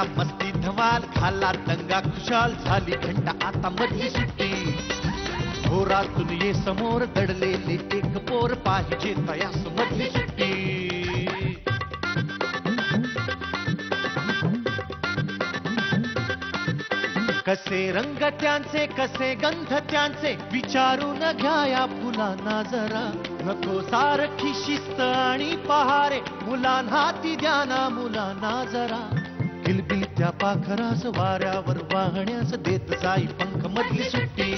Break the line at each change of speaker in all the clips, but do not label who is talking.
करा मस्ती धमाल, खाला दंगा खुशाल, झाली घंटा आता मधली सुट्टी. घोरातून ये समोर दडलेले एक पोर, पाहिजे तयास मधली सुट्टी. कसे रंग त्यांचे कसे गंध त्यांचे, विचारून घ्या या फुलांना जरा. नको सारखी शिस्त आणि पहारे, मुलांना ती द्याना मुलांना जरा. किलबिल त्या पाखरास वाऱ्यावर वाहण्यास देत जाई पंख मधली सुट्टी.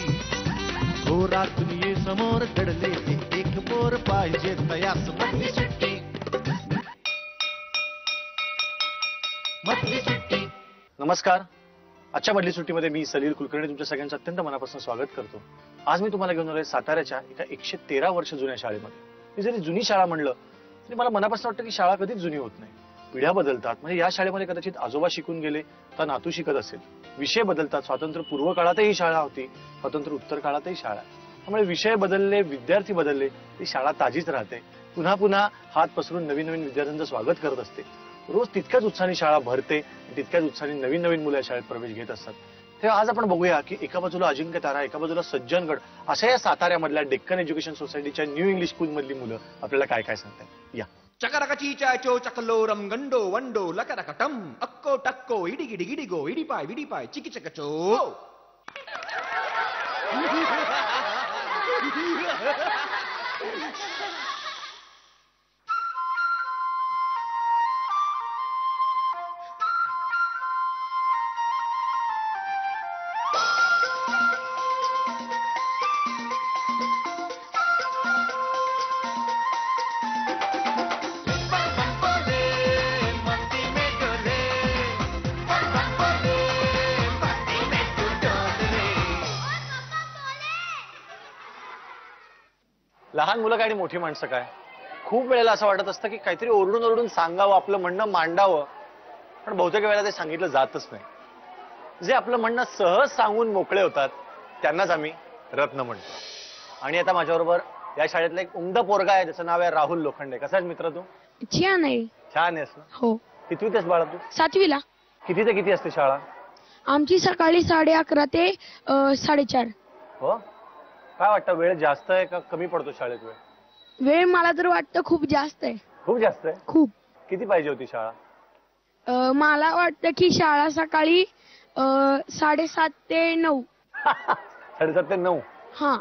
घोरातून ये समोर दडले एक पोर, पाहिजे तयास मधली सुट्टी. मधली सुट्टी.
नमस्कार. आजच्या मधली सुट्टीमध्ये मी सलील कुलकर्णी तुमच्या सगळ्यांचं अत्यंत मनापासून स्वागत करतो. आज मी तुम्हाला घेऊन आलोय साताऱ्याच्या एका 113 वर्ष जुन्या शाळेमध्ये. मी जरी जुनी शाळा म्हणलं तरी मला मनापासून वाटतं की शाळा कधीच जुनी होत नाही. पिढ्या बदलतात, म्हणजे या शाळेमध्ये कदाचित आजोबा शिकून गेले तर नातू शिकत असेल. विषय बदलतात, स्वातंत्र्य पूर्व काळातही शाळा होती, स्वातंत्र्य उत्तर काळातही शाळा. त्यामुळे विषय बदलले, विद्यार्थी बदलले, ती शाळा ताजीच राहते. पुन्हा पुन्हा हात पसरून नवीन नवीन विद्यार्थ्यांचं स्वागत करत असते. रोज तितक्याच उत्साहाने शाळा भरते, तितक्याच उत्साहाने नवीन नवीन मुलं शाळेत प्रवेश घेत असतात. तेव्हा आज आपण बघूया की एका बाजूला अजिंक्य तारा, एका बाजूला सज्जनगड, अशा या साताऱ्यामधल्या डेक्कन एज्युकेशन सोसायटीच्या न्यू इंग्लिश स्कूल मधली मुलं आपल्याला काय काय सांगतात. या.
चकरकची चाचो चकलोरम गंडो वंडो लकरकटम अक्को टक्को इडी गिडी गिडिगो इडी पाय चिकी चकचो.
लहान मुलं काय आणि मोठी माणसं काय, खूप वेळेला असं वाटत असतं की काहीतरी ओरडून ओरडून सांगावं, आपलं म्हणणं मांडावं, पण बहुतेक वेळेला ते सांगितलं जातच नाही. जे आपलं म्हणणं सहज सांगून मोकळे होतात त्यांनाच आम्ही रत्न म्हणतो. आणि आता माझ्याबरोबर या शाळेतला एक उमदा पोरगा आहे, त्याचं नाव आहे राहुल लोखंडे. कसा आहेस मित्र तू?
छान आहे.
छान आहेस ना?
हो.
कितवीत आहेस बाळा तू?
7वीला.
किती ते किती असते शाळा?
आमची सकाळी 11:30 ते 4:30.
हो. काय वाटतं, वेळ जास्त आहे का कमी पडतो शाळेत वेळ?
वेळ मला तर वाटतं खूप जास्त आहे.
खूप जास्त आहे.
खूप.
किती पाहिजे होती शाळा?
मला वाटतं की शाळा सकाळी 7:30 ते 9.
7:30 ते 9.
हा.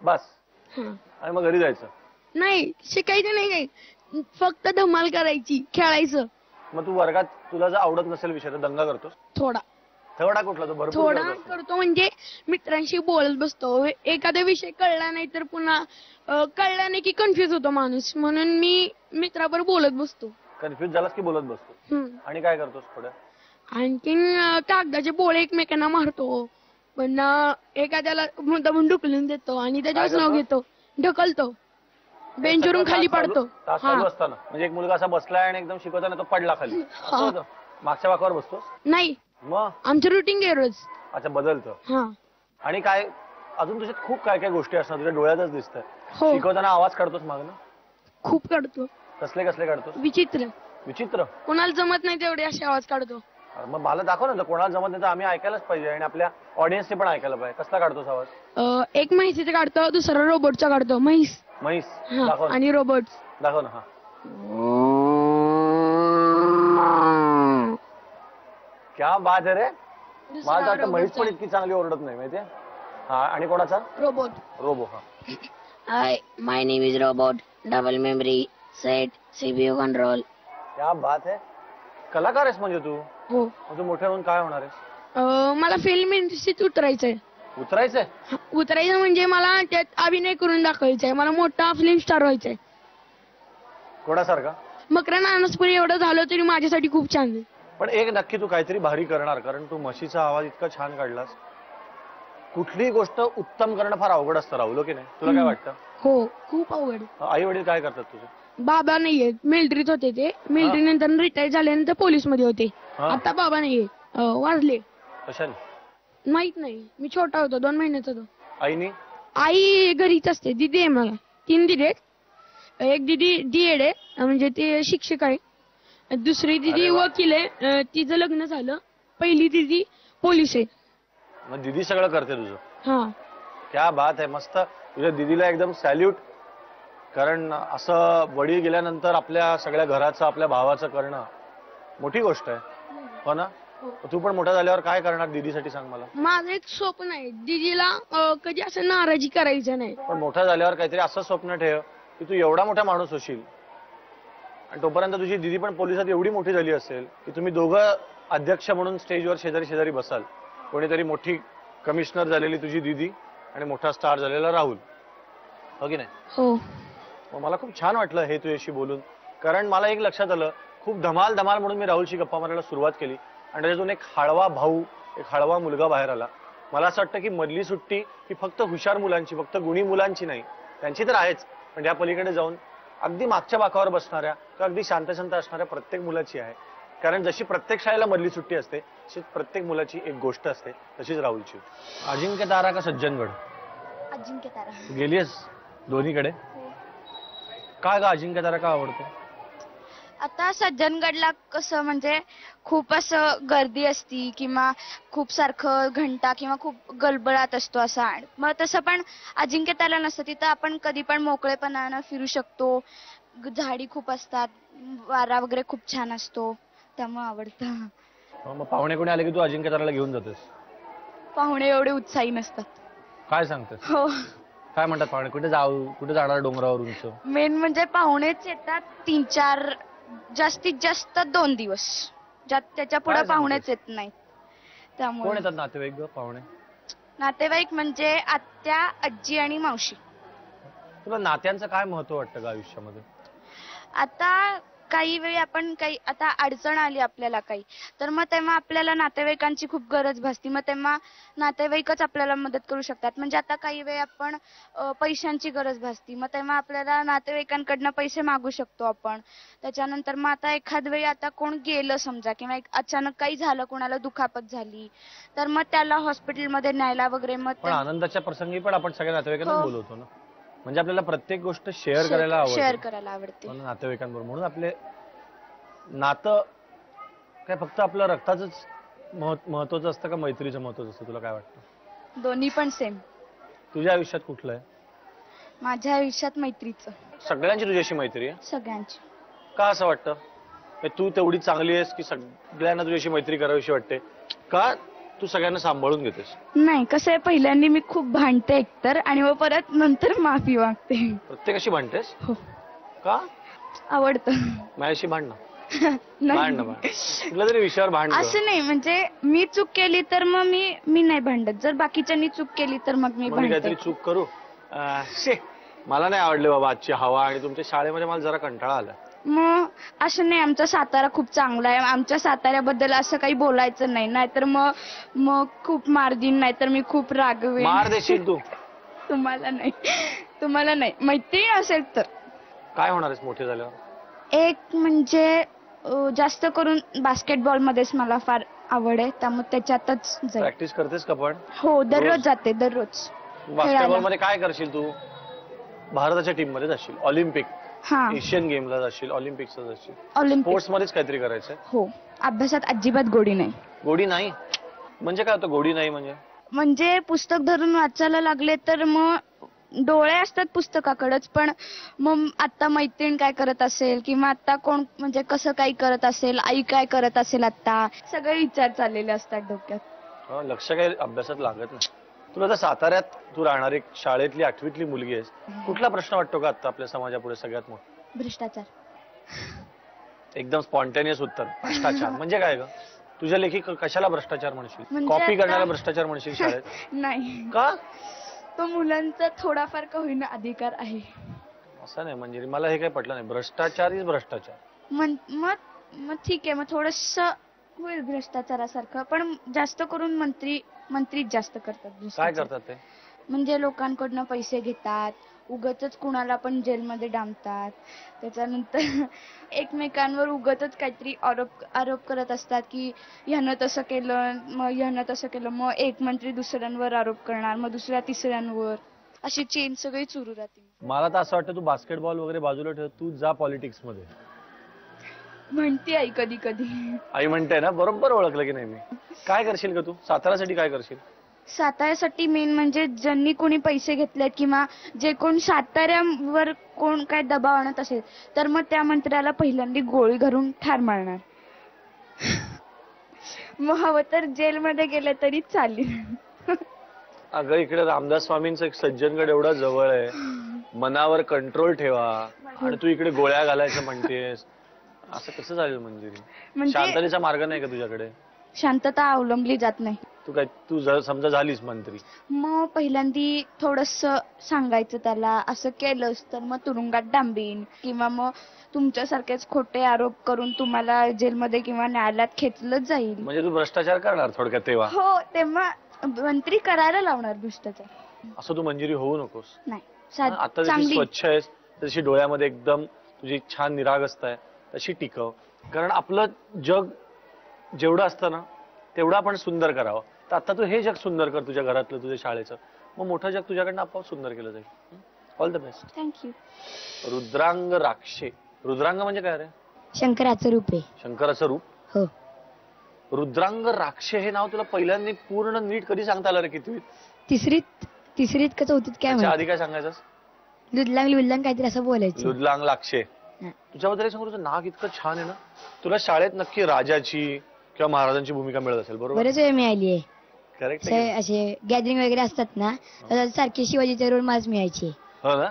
बस.
हा.
आणि मग घरी जायचं?
नाही, शिकायचं नाही काही, फक्त धमाल करायची, खेळायचं.
मग तू वर्गात तुला जर आवडत नसेल विषय तर दंगा करतोस?
थोडा.
थोडा कुठला? तो भरपूर
थोडा करतो, म्हणजे मित्रांशी बोलत बसतो. एखादा विषय कळला नाही तर पुन्हा कळला नाही की कन्फ्युज होतो माणूस, म्हणून मी मित्राबरोबर बोलत बसतो.
कन्फ्युज झालास की बोलत बसतो. आणि काय करतोस पुढे?
आणखीन कागदाचे बोळे एकमेकांना मारतो, पण एखाद्याला मुद्दामून ढुकलून देतो आणि त्याच्यावर नाव घेतो, ढकलतो, बेंचवरून खाली पडतो.
तास चालू असताना म्हणजे एक मुलगा असा बसलाय आणि एकदम शिकवताना तो पडला खाली, मागच्या वाकावर बसतोस?
नाही,
मग
आमचं रुटीन आहे रोज.
अच्छा, बदलतं.
हा.
आणि काय अजून तुझ्यात खूप काय काय गोष्टी असणार, तुझ्या डोळ्यातच दिसतात.
हो.
शिकवताना आवाज काढतोस मागणं?
खूप काढतो.
कसले कसले काढतोस?
विचित्र.
विचित्र?
कोणाला जमत नाही तेवढे असे आवाज काढतो.
मग मला दाखव ना, कोणाला जमत नाही तर आम्ही ऐकायलाच पाहिजे आणि आपल्या ऑडियन्सने पण ऐकायला पाहिजे. कसला काढतोस आवाज?
एक म्हैसीचा काढतो, दुसरा रोबोटचा काढतो. म्हैस
दाखव
आणि रोबोट
दाखव ना. हा, क्या बात आहे रे. मला वाटतं म्हैस पण इतकी चांगली ओरडत नाही माहितीये. हा, आणि कोणाचा?
रोबोट.
रोबो. हा.
Hi, my name is robot, double memory set, CPU control.
क्या बात आहे. कलाकार आहेस म्हणजे तू?
हो.
तू मोठे होऊन काय होणार आहेस?
मला फिल्म इंडस्ट्रीत उतरायचंय.
उतरायचंय?
उतरायचं म्हणजे मला त्यात अभिनय करून दाखवायचंय. मला मोठा फिल्म स्टार व्हायचंय.
कोणासारखा?
मकरा नानसपुरी एवढं झालं तरी माझ्यासाठी खूप छान आहे.
पण एक नक्की तू काहीतरी भारी करणार, कारण तू म्हशीचा आवाज इतका छान काढलास. कुठलीही गोष्ट उत्तम करणं फार अवघड असतं राहुल, की नाही? तुला काय वाटतं?
हो, खूप अवघड.
आई वडील काय करतात तुझे?
बाबा नाहीये, मिलिटरीत होते ते. मिलिटरी नंतर रिटायर झाल्यानंतर पोलीस मध्ये होते. आता बाबा नाहीये, वारले.
कशाने?
माहित नाही, मी छोटा होतो, 2 महिन्याचा होतो.
आईनी?
आई घरीच असते. दिदी आहे मला, 3 दिदी आहेत. एक दिदी डीएड आहे, म्हणजे ते शिक्षक आहे. दुसरी दिदी
अरे वा.
वकील आहे, तिचं लग्न झालं. पहिली दिदी पोलीस आहे.
मग दिदी सगळं करते तुझं.
हा.
क्या बात आहे, मस्त. तुझ्या दिदीला एकदम सॅल्यूट. कारण असं वडील गेल्यानंतर आपल्या सगळ्या घराचं, आपल्या भावाचं करणं मोठी गोष्ट आहे, हो ना? तू पण मोठा झाल्यावर काय करणार दिदीसाठी सांग मला.
माझं एक स्वप्न आहे, दिदीला कधी असं नाराजी करायचं नाही.
पण मोठा झाल्यावर काहीतरी असं स्वप्न ठेव की तू एवढा मोठा माणूस होशील आणि तोपर्यंत तुझी दिदी पण पोलिसात एवढी मोठी झाली असेल की तुम्ही दोघं अध्यक्ष म्हणून स्टेजवर शेजारी शेजारी बसाल. कोणीतरी मोठी कमिशनर झालेली तुझी दिदी आणि मोठा स्टार झालेला राहुल, हो की नाही?
हो.
मग मला खूप छान वाटलं हे तुझ्याशी बोलून. कारण मला एक लक्षात आलं, खूप धमाल धमाल म्हणून मी राहुलशी गप्पा मारायला सुरुवात केली आणि त्याच्यातून एक हळवा भाऊ, एक हळवा मुलगा बाहेर आला. मला असं वाटतं की मधली सुट्टी ही फक्त हुशार मुलांची, फक्त गुणी मुलांची नाही, त्यांची तर आहेच, पण या पलीकडे जाऊन अगदी मागच्या बाकावर बसणाऱ्या किंवा अगदी शांत शांत असणाऱ्या प्रत्येक मुलाची आहे. कारण जशी प्रत्येक शाळेला मधली सुट्टी असते, तशी प्रत्येक मुलाची एक गोष्ट असते, तशीच राहुलची. अजिंक्य तारा का सज्जनगड?
अजिंक्य तारा.
तू गेलीस दोन्हीकडे, काय का अजिंक्य तारा का आवडते?
आता सज्जनगडला कसं म्हणजे खूप असं गर्दी असती किंवा खूप सारखं घंटा किंवा खूप गलबलाट असतो असा. मग तसं पण अजिंक्य तारा नसतं, तिथं आपण कधी पण मोकळेपणानं फिरू शकतो. झाडी खूप असतात, वारा वगैरे खूप छान असतो, त्यामुळे आवडतं.
मग पाहुणे कोणी आले की तू अजिंक्य ताराला घेऊन जातेस?
पाहुणे एवढे उत्साही नसतात.
काय सांगतेस?
हो.
काय म्हणतात पाहुणे? कुठे जाऊ, कुठे जाणार डोंगरावर उंच?
मेन म्हणजे पाहुणेच येतात 3-4, जास्तीत जास्त 2 दिवस, त्याच्या पुढे
काय सांगतेस?
पाहुणेच येत नाहीत.
कोण
त्यामुळे
येतात नातेवाईक ग पाहुणे?
नातेवाईक म्हणजे आत्या, आजी आणि मावशी.
तुला नात्यांचं काय महत्व वाटतं का आयुष्यामध्ये?
आता काही वेळी आपण काही आता अडचण आली आपल्याला काही, तर मग तेव्हा आपल्याला नातेवाईकांची खूप गरज भासती. मग तेव्हा नातेवाईकच आपल्याला मदत करू शकतात. म्हणजे आता काही वेळी आपण पैशांची गरज भासती, मग तेव्हा आपल्याला नातेवाईकांकडनं पैसे मागू शकतो आपण. त्याच्यानंतर मग आता एखाद वेळी आता कोण गेलं समजा किंवा अचानक काही झालं, कोणाला दुखापत झाली, तर मग त्याला हॉस्पिटलमध्ये न्यायला वगैरे मग
पण आनंदाच्या प्रसंगी पण आपण सगळ्या नातेवाईकांना
हो.
बोलवतो ना. म्हणजे आपल्याला प्रत्येक गोष्ट शेअर करायला
शेअर
आवडते
करायला आवडते.
म्हणून नातेवाईकांबरोबर. म्हणून आपले नातं काय फक्त आपलं रक्ताचंच महत्वाचं असतं का मैत्रीचं महत्वाचं असतं? तुला काय वाटतं?
दोन्ही पण सेम.
तुझ्या आयुष्यात कुठलं आहे?
माझ्या आयुष्यात मैत्रीचं.
सगळ्यांची तुझ्याशी मैत्री आहे?
सगळ्यांची.
का असं वाटतं? तू तेवढी चांगली आहेस की सगळ्यांना तुझ्याशी मैत्री करावीशी वाटते? का तू सगळ्यांना सांभाळून घेतेस?
नाही, कसं आहे, पहिल्यांदा मी खूप भांडते एकतर, आणि मग परत नंतर माफी मागते.
प्रत्येकाशी भांडतेस?
हो.
का?
आवडतं.
माझ्याशी भांडणं.
नाही.
भांडणं कुठल्या तरी विषयावर भांडणं.
असं नाही, म्हणजे मी चूक केली तर मग मी नाही भांडत. जर बाकीच्यांनी चूक केली तर मग मी
काहीतरी
भांडते.
चूक करू. मला नाही आवडली बाबा आजची हवा, आणि तुमच्या शाळेमध्ये मला जरा कंटाळा आला.
मग असं नाही, आमचा सातारा खूप चांगला आहे, आमच्या साताऱ्याबद्दल असं काही बोलायचं नाही, नाहीतर मग खूप मार देईन, नाहीतर मी खूप रागवेन.
मार देशील तू?
तुम्हाला नाही, मैत्री असेल तर.
काय होणार आहेस मोठे झाल्यावर?
एक म्हणजे जास्त करून बास्केटबॉल मध्येच मला फार आवड आहे, त्यामुळे त्याच्यातच जाईल.
प्रॅक्टिस करतेस का पण?
हो, दररोज जाते, दररोज.
बास्केटबॉल मध्ये काय करशील तू? भारताच्या टीम मध्ये जाशील, ऑलिम्पिक,
हा,
एशियन गेमला जाशील, ऑलिम्पिकला जाशील,
ऑलिम्पिक.
स्पोर्ट्स मध्येच काहीतरी करायचंय.
हो. अभ्यासात अजिबात गोडी नाही.
गोडी नाही म्हणजे काय होतं? गोडी नाही
म्हणजे पुस्तक धरून वाचायला लागले तर मग डोळे असतात पुस्तकाकडेच, पण मग आता मैत्रीण काय करत असेल किंवा आता कोण म्हणजे कसं काय करत असेल, आई काय करत असेल, आता सगळे विचार चाललेले असतात डोक्यात.
लक्ष काही अभ्यासात लागत नाही. तुला तर साताऱ्यात तू राहणारी एक शाळेतली 8वीतली मुलगी आहेस. कुठला प्रश्न वाटतो का आता आपल्या समाजापुढे सगळ्यात मोठा?
भ्रष्टाचार.
एकदम स्पॉन्टेनियस उत्तर, भ्रष्टाचार. म्हणजे काय ग? तुझ्या लेखी कशाला भ्रष्टाचार म्हणशील?
म्हणजे
कॉपी
आता-
करण्याला भ्रष्टाचार म्हणशील शाळेत?
नाही,
का?
तो मुलांचा थोडाफार का होईना अधिकार आहे.
असं नाही, म्हणजे मला हे काही पटलं नाही. भ्रष्टाचार इज भ्रष्टाचार.
मग ठीक आहे, मग थोडस होईल भ्रष्टाचारासारखं, पण जास्त करून मंत्रीच जास्त करतात
काय
भ्रष्टाचार.
करतात ते?
म्हणजे लोकांकडनं पैसे घेतात, उगतच कुणाला पण जेलमध्ये डांबतात, त्याच्यानंतर एकमेकांवर उगतच काहीतरी आरोप करत असतात की ह्यानं तसं केलं, मग ह्यानं तसं केलं, मग एक मंत्री दुसऱ्यांवर आरोप करणार, मग दुसऱ्या तिसऱ्यांवर, अशी चेन सगळी सुरू राहते.
मला तर असं वाटतं तू बास्केटबॉल वगैरे बाजूला ठेव, तू जा पॉलिटिक्स मध्ये.
म्हणते आई कधी कधी.
आई म्हणते ना, बरोबर ओळखलं की नाही मी. काय करशील का तू साताऱ्यासाठी, काय करशील?
साताऱ्यासाठी मेन म्हणजे ज्यांनी कोणी पैसे घेतलेत किंवा जे कोण साताऱ्यावर कोण काय दबाव आणत असेल तर मग त्या मंत्र्याला पहिल्यांदा गोळी घालून ठार मारणार. मग हवं तर जेलमध्ये गेले तरी चालेल.
अगं इकडे रामदास स्वामींचं एक सज्जनगड एवढा जवळ आहे, मनावर कंट्रोल ठेवा आणि तू इकडे गोळ्या घालायचं म्हणतेस, असं कसं चालेल मंजिरी?
म्हणजे
शांततेचा मार्ग नाही का तुझ्याकडे?
शांतता अवलंबली जात नाही.
तू समजा झालीस मंत्री,
मग पहिल्यांदा थोडस सांगायचं त्याला, असं केलंस तर मग तुरुंगात डांबीन किंवा मग तुमच्यासारखेच खोटे आरोप करून तुम्हाला जेलमध्ये किंवा न्यायालयात खेचलं जाईल.
म्हणजे तू भ्रष्टाचार करणार थोडक्यात तेव्हा?
हो, तेव्हा मंत्री करायला लावणार भ्रष्टाचार.
असं तू मंजिरी होऊ नकोस.
नाही,
आता जशी
चांगली
स्वच्छ आहेस, तशी डोळ्यामध्ये एकदम तुझी छान निरागसता आहे, तशी टिकव. कारण आपलं जग जेवढं असतं ना तेवढं आपण सुंदर करावं. तर आता तू हे जग सुंदर कर, तुझ्या घरातलं, तुझ्या शाळेचं, मग मोठं जग तुझ्याकडनं आपोआप सुंदर केलं जाईल. All the best.
Thank you.
Rudrang Rakshe. Rudrang म्हणजे काय रे?
शंकराचं रूप आहे.
शंकराचं रूप?
हो.
रुद्रांग राक्षे हे नाव तुला पहिल्यांदा पूर्ण नीट कधी सांगता आलं रे? कितवीत?
तिसरीत का चौथीत काय
त्याच्या
म्हणतात,
आधी काय सांगायचं?
लुदलांग काहीतरी असं बोलायचं.
लुदलांग लाक्षे.
हा.
तुझ्याबद्दल सांगू, तुझं नाक इतकं छान आहे ना, तुला शाळेत नक्की राजाची किंवा महाराजांची भूमिका मिळत असेल, बरोबर?
बरेच वेळ मिळाली आहे.
करेक्ट.
असे गॅदरिंग वगैरे असतात ना, सारखे शिवाजीचे रोल माझ मिळायचे.
हो ना,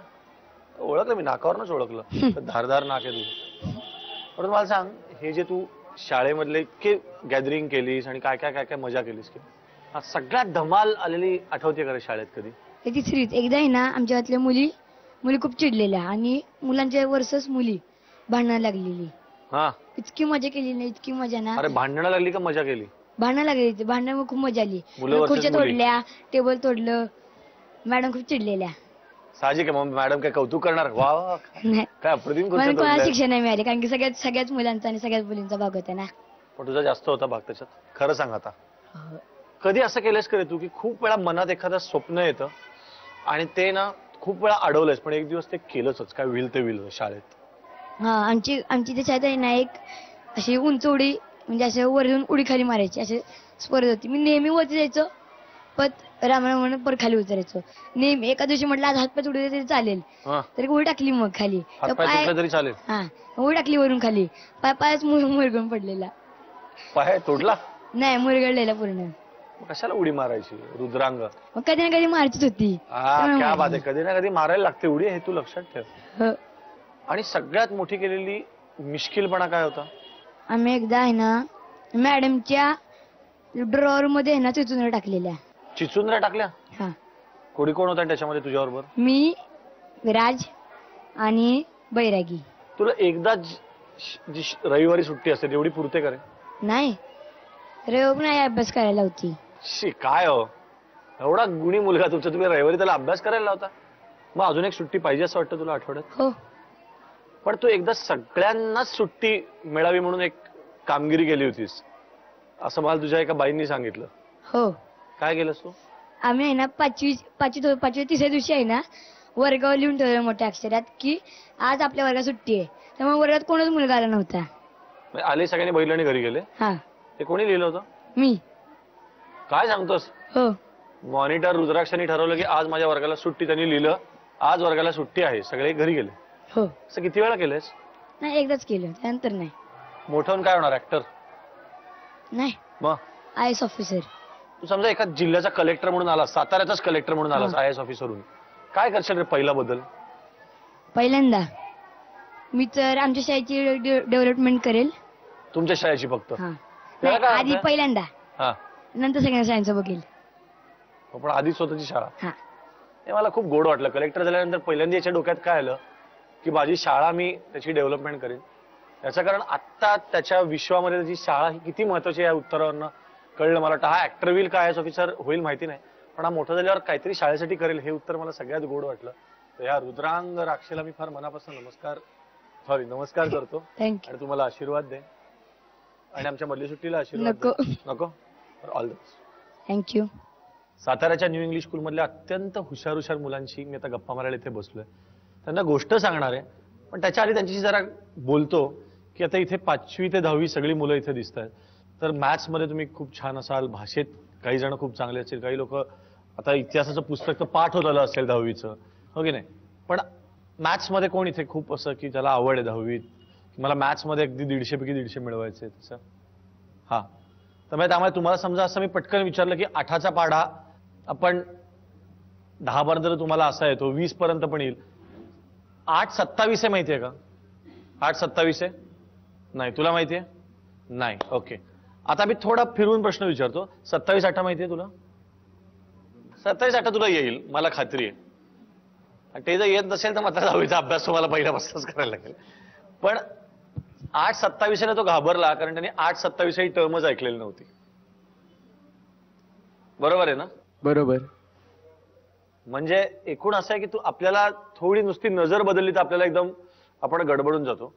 ओळखलं मी, नाकावरच ओळखलं. तर धारदार नाक आहे तुझं. परंतु मला सांग, हे जे तू शाळेमधले इतके गॅदरिंग केलीस आणि काय काय काय काय मजा केलीस की, हा सगळ्यात धमाल आलेली आठवते का रे शाळेत कधी?
तिसरीत एकदा आहे ना, आमच्या गावातल्या मुली खूप चिडलेल्या आणि मुलांच्या वर्षच मुली भांडणं लागलेली.
हा,
इतकी मजा केली ना, इतकी मजा ना.
अरे भांडणं लागली का मजा केली?
भांडणं लागली, भांडण खूप मजा आली.
मुलं versus
खुर्च्या
मुली.
तोडल्या, टेबल तोडलं, मॅडम खूप चिडलेल्या.
साहजिक आहे, मग मॅडम काय कौतुक करणार? वा वा,
नाही,
काय अप्रतिम
मला
खुर्च्या
कोणाला
तोडल्या.
शिक्षण नाही मिळाले, कारण की सगळ्याच मुलांचा आणि सगळ्याच मुलींचा भाग होता ना.
पण तुझा जास्त होता भाग त्याच्यात, खरं सांग आता. कधी असं केलंस का रे तू, की खूप वेळा मनात एखादं स्वप्न येतं आणि ते ना खूप वेळा अडवलंयस, पण एक दिवस ते केलंच, काय होईल ते होईल शाळेत?
हा, आमची त्याच्यात आहे ना एक अशी उंच उडी, म्हणजे असं वरून उडी खाली मारायची, असे स्पर्धा होती. मी नेहमी वरती जायचो, पण रामायण म्हणून परत खाली उतरायचो नेहमी. एका दिवशी म्हटलं आज हातपाय उडी तरी चालेल,
हा,
तरी उडी टाकली मग खाली. तर
हातपाय तुटले तरी चालेल?
हा, उडी टाकली वरून खाली, पायच मुरगळून पडलेला.
पाय तोडला?
नाही, मुरगळलेला पूर्ण.
मग कशाला उडी मारायची रुद्रांग?
मग कधी ना कधी मारचीच होती.
हा, क्या बात आहे, कधी ना कधी मारायला लागते उडी, हे तू लक्षात ठेव.
हो.
आणि सगळ्यात मोठी केलेली मिश्किलपणा काय होता?
आम्ही एकदा आहे ना, मॅडमच्या ड्रॉवर मध्ये आहे ना चिचुंद्र्या टाकलेल्या.
चिचुंद्र्या टाकल्या?
हा.
कोणी कोण होता त्याच्यामध्ये तुझ्याबरोबर?
मी, विराज आणि बैरागी.
तुला एकदा जी रविवारी सुट्टी असते तेवढी पुरते का रे?
नाही, रविवारी नाही अभ्यास करायला होती.
शी, काय हो, एवढा गुणी मुलगा तुमचा, तुम्ही रविवारी त्याला अभ्यास करायला लावता? मग अजून एक सुट्टी पाहिजे असं वाटतं तुला आठवड्यात?
हो.
पण तू एकदा सगळ्यांनाच सुट्टी मिळावी म्हणून एक कामगिरी केली होतीस, असं मला तुझ्या एका बाईंनी सांगितलं.
हो.
काय केलंस तू?
आम्ही आहे ना पाचवी तिसऱ्या दिवशी आहे ना, वर्गावर लिहून ठेवलं मोठ्या अक्षरात की आज आपल्या वर्गात सुट्टी आहे. त्यामुळे वर्गात कोणच मुलगा आला नव्हता.
म्हणजे आले सगळ्यांनी बघितलं आणि घरी गेले?
हा.
ते कोणी लिहिलं होतं?
मी.
काय सांगतोस?
हो.
मॉनिटर रुद्राक्षांनी ठरवलं की आज माझ्या वर्गाला सुट्टी, त्यांनी लिहिलं आज वर्गाला सुट्टी आहे, सगळे घरी गेले.
हो.
असं किती वेळा केलंस?
नाही, एकदाच केलं, त्यानंतर नाही.
मोठं होऊन काय होणार, ऍक्टर?
नाही,
मग
आय एस ऑफिसर.
तू समजा एका जिल्ह्याचा कलेक्टर म्हणून आलास, साताऱ्याचाच कलेक्टर म्हणून आलास, आय एस ऑफिसरहून, काय करशील रे पहिला बदल?
पहिल्यांदा मी तर आमच्या शाळेची डेव्हलपमेंट करेल.
तुमच्या शाळेची फक्त?
हा.
त्याला काय
आधी
अर्थ आहे?
पहिल्यांदा,
हा,
नंतर सगळ्या शाळांचं बघेल.
पण आधी स्वतःची शाळा.
हा.
हे मला खूप गोड वाटलं. कलेक्टर झाल्यानंतर पहिल्यांदा याच्या डोक्यात काय आलं की माझी शाळा, मी त्याची डेव्हलपमेंट करेन. याचं कारण आत्ता त्याच्या विश्वामध्ये त्याची शाळा ही किती महत्वाची आहे, या उत्तरावरनं कळलं मला. हा ऍक्टर होईल का आय एस ऑफिसर होईल माहिती नाही, पण हा मोठा झाल्यावर काहीतरी शाळेसाठी करेल, हे उत्तर मला सगळ्यात गोड वाटलं. तर या रुद्रांग राक्षेला मी फार मनापासून नमस्कार करतो.
थँक्यू.
आणि तुम्हाला आशीर्वाद दे, आणि आमच्या मधली सुट्टीला आशीर्वाद
नको.
दे. नको? All the best.
थँक्यू.
साताऱ्याच्या न्यू इंग्लिश स्कूलमधल्या अत्यंत हुशार मुलांशी मी आता गप्पा मारायला इथे बसलोय. त्यांना गोष्ट सांगणार आहे, पण त्याच्या आधी त्यांच्याशी जरा बोलतो की आता इथे 5वी ते 10वी सगळी मुलं इथे दिसत आहेत, तर मॅथ्स मध्ये तुम्ही खूप छान असाल, भाषेत काही जण खूप चांगले असतील, काही लोक आता इतिहासाचं पुस्तक तर पाठ होत आलं असेल 10वीचं, हो की नाही? पण मॅथ्स मध्ये कोण इथे खूप असं की त्याला आवड आहे 10वीत, मला मॅथ्स मध्ये अगदी 150 पैकी 150 मिळवायचे तसं? हा, तर त्यामुळे तुम्हाला समजा असं मी पटकन विचारलं की 8चा पाढा आपण 10 पर्यंत जर तुम्हाला असा येतो, 20 पर्यंत पण येईल. 8:27 आहे माहितीये का? 8:27 आहे? नाही. तुला माहितीये? नाही. ओके. आता मी थोडा फिरून प्रश्न विचारतो. 27:8 माहितीये तुला? 27:8 तुला येईल, मला खात्री आहे. आणि ते जर येत नसेल तर मात्र 10वीचा अभ्यास तुम्हाला पहिल्यापासूनच करायला लागेल. पण 8:27 ने तो घाबरला, कारण त्यांनी 8:27 ही टर्मच ऐकलेली नव्हती. बरोबर आहे ना?
बरोबर.
म्हणजे एकूण असं आहे की तू आपल्याला थोडी नुसती नजर बदलली तर आपल्याला एकदम आपण गडबडून जातो.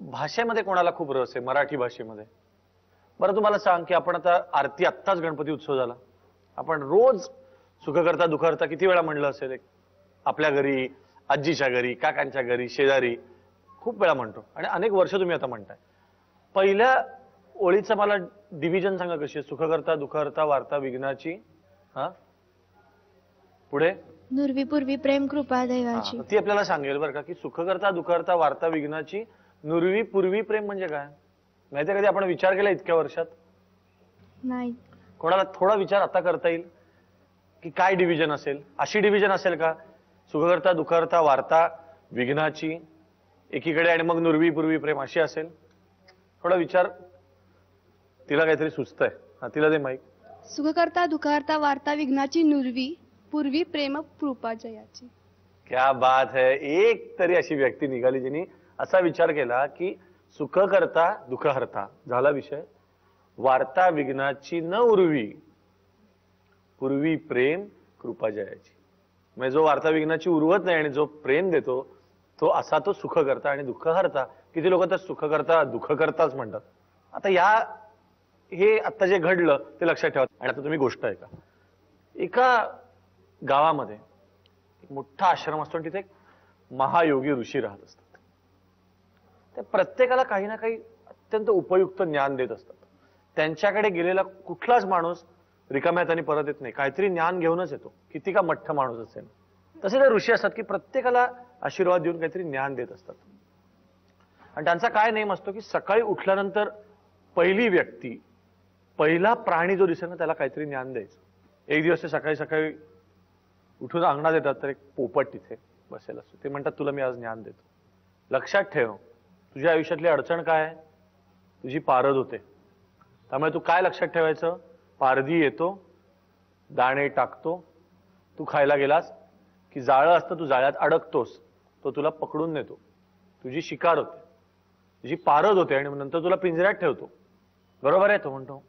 भाषेमध्ये कोणाला खूप रस आहे? मराठी भाषेमध्ये. बरं तुम्हाला सांग की आपण आता आरती, आत्ताच गणपती उत्सव झाला, आपण रोज सुखकर्ता दुःखहर्ता किती वेळा म्हणलं असेल? आपल्या घरी, आजीच्या घरी, काकांच्या घरी, शेजारी खूप वेळा म्हणतो आणि अनेक वर्ष तुम्ही आता म्हणताय. पहिल्या ओळीचं मला डिव्हिजन सांगा कशी आहे? सुखकर्ता दुःखहर्ता वार्ता विघ्नाची, हा पुढे
नुरवी पूर्वी प्रेम कृपा दैवाची.
ती आपल्याला सांगेल बरं का की सुखकर्ता दुःखहर्ता वार्ता विघ्नाची नुरवी पूर्वी प्रेम म्हणजे काय? माहितीये कधी आपण विचार केला इतक्या वर्षात?
नाही.
कोणाला थोडा विचार आता करता येईल की काय डिव्हिजन असेल? अशी डिव्हिजन असेल का? सुखकर्ता दुःखहर्ता वार्ता विघ्नाची एकीकडे आणि मग नुरवी पूर्वी प्रेम अशी असेल? थोडा विचार. तिला काहीतरी सुचतंय. हा, तिला दे माईक.
सुखकर्ता दुःखहर्ता वार्ता विघ्नाची नुरवी पूर्वी प्रेम कृपा जयाची.
क्या बात है. एक तरी अशी व्यक्ती निघाली जिने असा विचार केला की सुखकर्ता दुःखहर्ता झाला विषय, वार्ता विघ्नाची न उर्वी पूर्वी प्रेम कृपा जयाची. म्हणजे जो वार्ता विघ्नाची उरवत नाही आणि जो प्रेम देतो तो असा तो सुखकर्ता आणि दुःखहर्ता. किती लोक तर सुखकर्ता दुःखकर्ताच म्हणतात. आता हे आता जे घडलं ते लक्षात ठेवा. आणि आता तुम्ही गोष्ट ऐका. एका गावामध्ये एक मोठा आश्रम असतो आणि तिथे एक महायोगी ऋषी राहत असतात. ते प्रत्येकाला काही ना काही अत्यंत उपयुक्त ज्ञान देत असतात. त्यांच्याकडे गेलेला कुठलाच माणूस रिकाम्या हाताने परत येत नाही, काहीतरी ज्ञान घेऊनच येतो, किती का मठ्ठ माणूस असेल. तसे ते ऋषी असतात की प्रत्येकाला आशीर्वाद देऊन काहीतरी ज्ञान देत असतात. आणि त्यांचा काय नेम असतो की सकाळी उठल्यानंतर पहिली व्यक्ती, पहिला प्राणी जो दिसेल ना त्याला काहीतरी ज्ञान द्यायचं. एक दिवस ते सकाळी सकाळी उठून अंगणात येतात तर एक पोपट तिथे बसेल असतो. ते म्हणतात तुला मी आज ज्ञान देतो. लक्षात ठेव, तुझ्या आयुष्यातली अडचण काय आहे? तुझी पारद होते. त्यामुळे तू काय लक्षात ठेवायचं? पारधी येतो, दाणे टाकतो, तू खायला गेलास की जाळं असतं, तू जाळ्यात अडकतोस, तो तुला पकडून नेतो, तुझी शिकार होते, तुझी पारद होते आणि नंतर तुला पिंजऱ्यात ठेवतो. बरोबर आहे? तो म्हणतो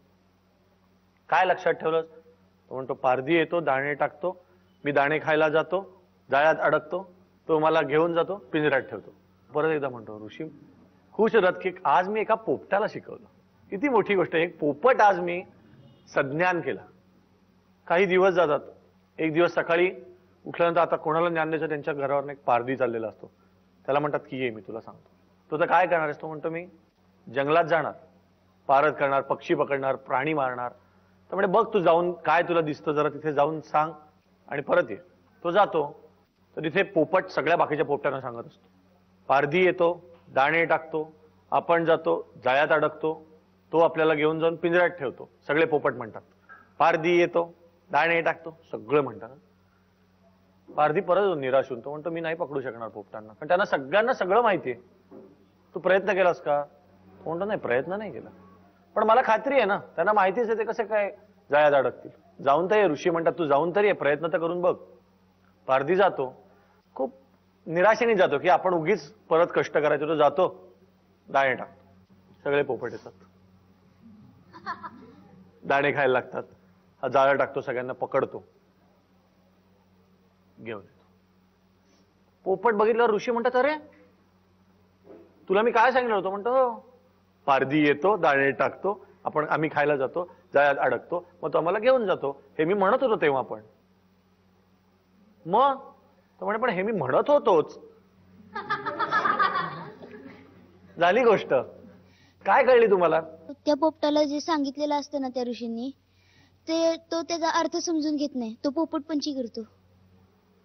काय लक्षात ठेवलं? तो म्हणतो पारधी येतो, दाणे टाकतो, मी दाणे खायला जातो, जाळ्यात अडकतो, तो मला घेऊन जातो, पिंजऱ्यात ठेवतो. परत एकदा म्हणतो ऋषी खुश होतात की आज मी एका पोपटाला शिकवलं. किती मोठी गोष्ट आहे. एक पोपट आज मी सज्ञान केला. काही दिवस जातात. एक दिवस सकाळी उठल्यानंतर आता कोणाला ज्ञान द्यायचं, त्यांच्या घरावर एक पारधी चाललेला असतो. त्याला म्हणतात की ये मी तुला सांगतो. तो तर काय करणार आहेस? तो म्हणतो मी जंगलात जाणार, पारद करणार, पक्षी पकडणार, प्राणी मारणार. तर म्हणजे बघ तू जाऊन काय तुला दिसतं जरा तिथे जाऊन सांग आणि परत ये. तो जातो तर तिथे पोपट सगळ्या बाकीच्या पोपट्यांना सांगत असतो. पारधी येतो, दाणे टाकतो, आपण जातो, जाळ्यात अडकतो, तो आपल्याला घेऊन जाऊन पिंजऱ्यात ठेवतो. सगळे पोपट म्हणतात. पारधी येतो, दाणे टाकतो, सगळं म्हणतात. पारधी परत निराश होतो, म्हणतो मी नाही पकडू शकणार पोपटांना, पण त्यांना सगळ्यांना सगळं माहितीये. तू प्रयत्न केलास का? म्हणतो नाही, प्रयत्न नाही केला, पण मला खात्री आहे ना त्यांना माहितीच आहे ते कसे काय जाळ्यात अडकतील. जाऊन तर ये. ऋषी म्हणतात तू जाऊन तरी ये, प्रयत्न तर करून बघ. पारधी जातो, खूप निराशेने जातो की आपण उगीच परत कष्ट करायचे. तो जातो, दाणे टाकतो, सगळे पोपट येतात, दाणे खायला लागतात. हा जाळं टाकतो, सगळ्यांना पकडतो, घेऊन येतो. पोपट बघितल्यावर ऋषी म्हणतात अरे तुला मी काय सांगितलं होतं? म्हणतो पारधी येतो, दाणे टाकतो, आम्ही खायला जातो, जाळ्यात अडकतो, मग तो आम्हाला घेऊन जातो. हे मी म्हणत होतो तेव्हा. पण मग तो म्हणे पण हे मी म्हणत होतोच. झाली गोष्ट. काय कळली तुम्हाला?
त्या पोपटाला जे सांगितलेलं असतं ना त्या ऋषींनी, ते तो त्याचा अर्थ समजून घेत नाही, तो पोपटपंची करतो.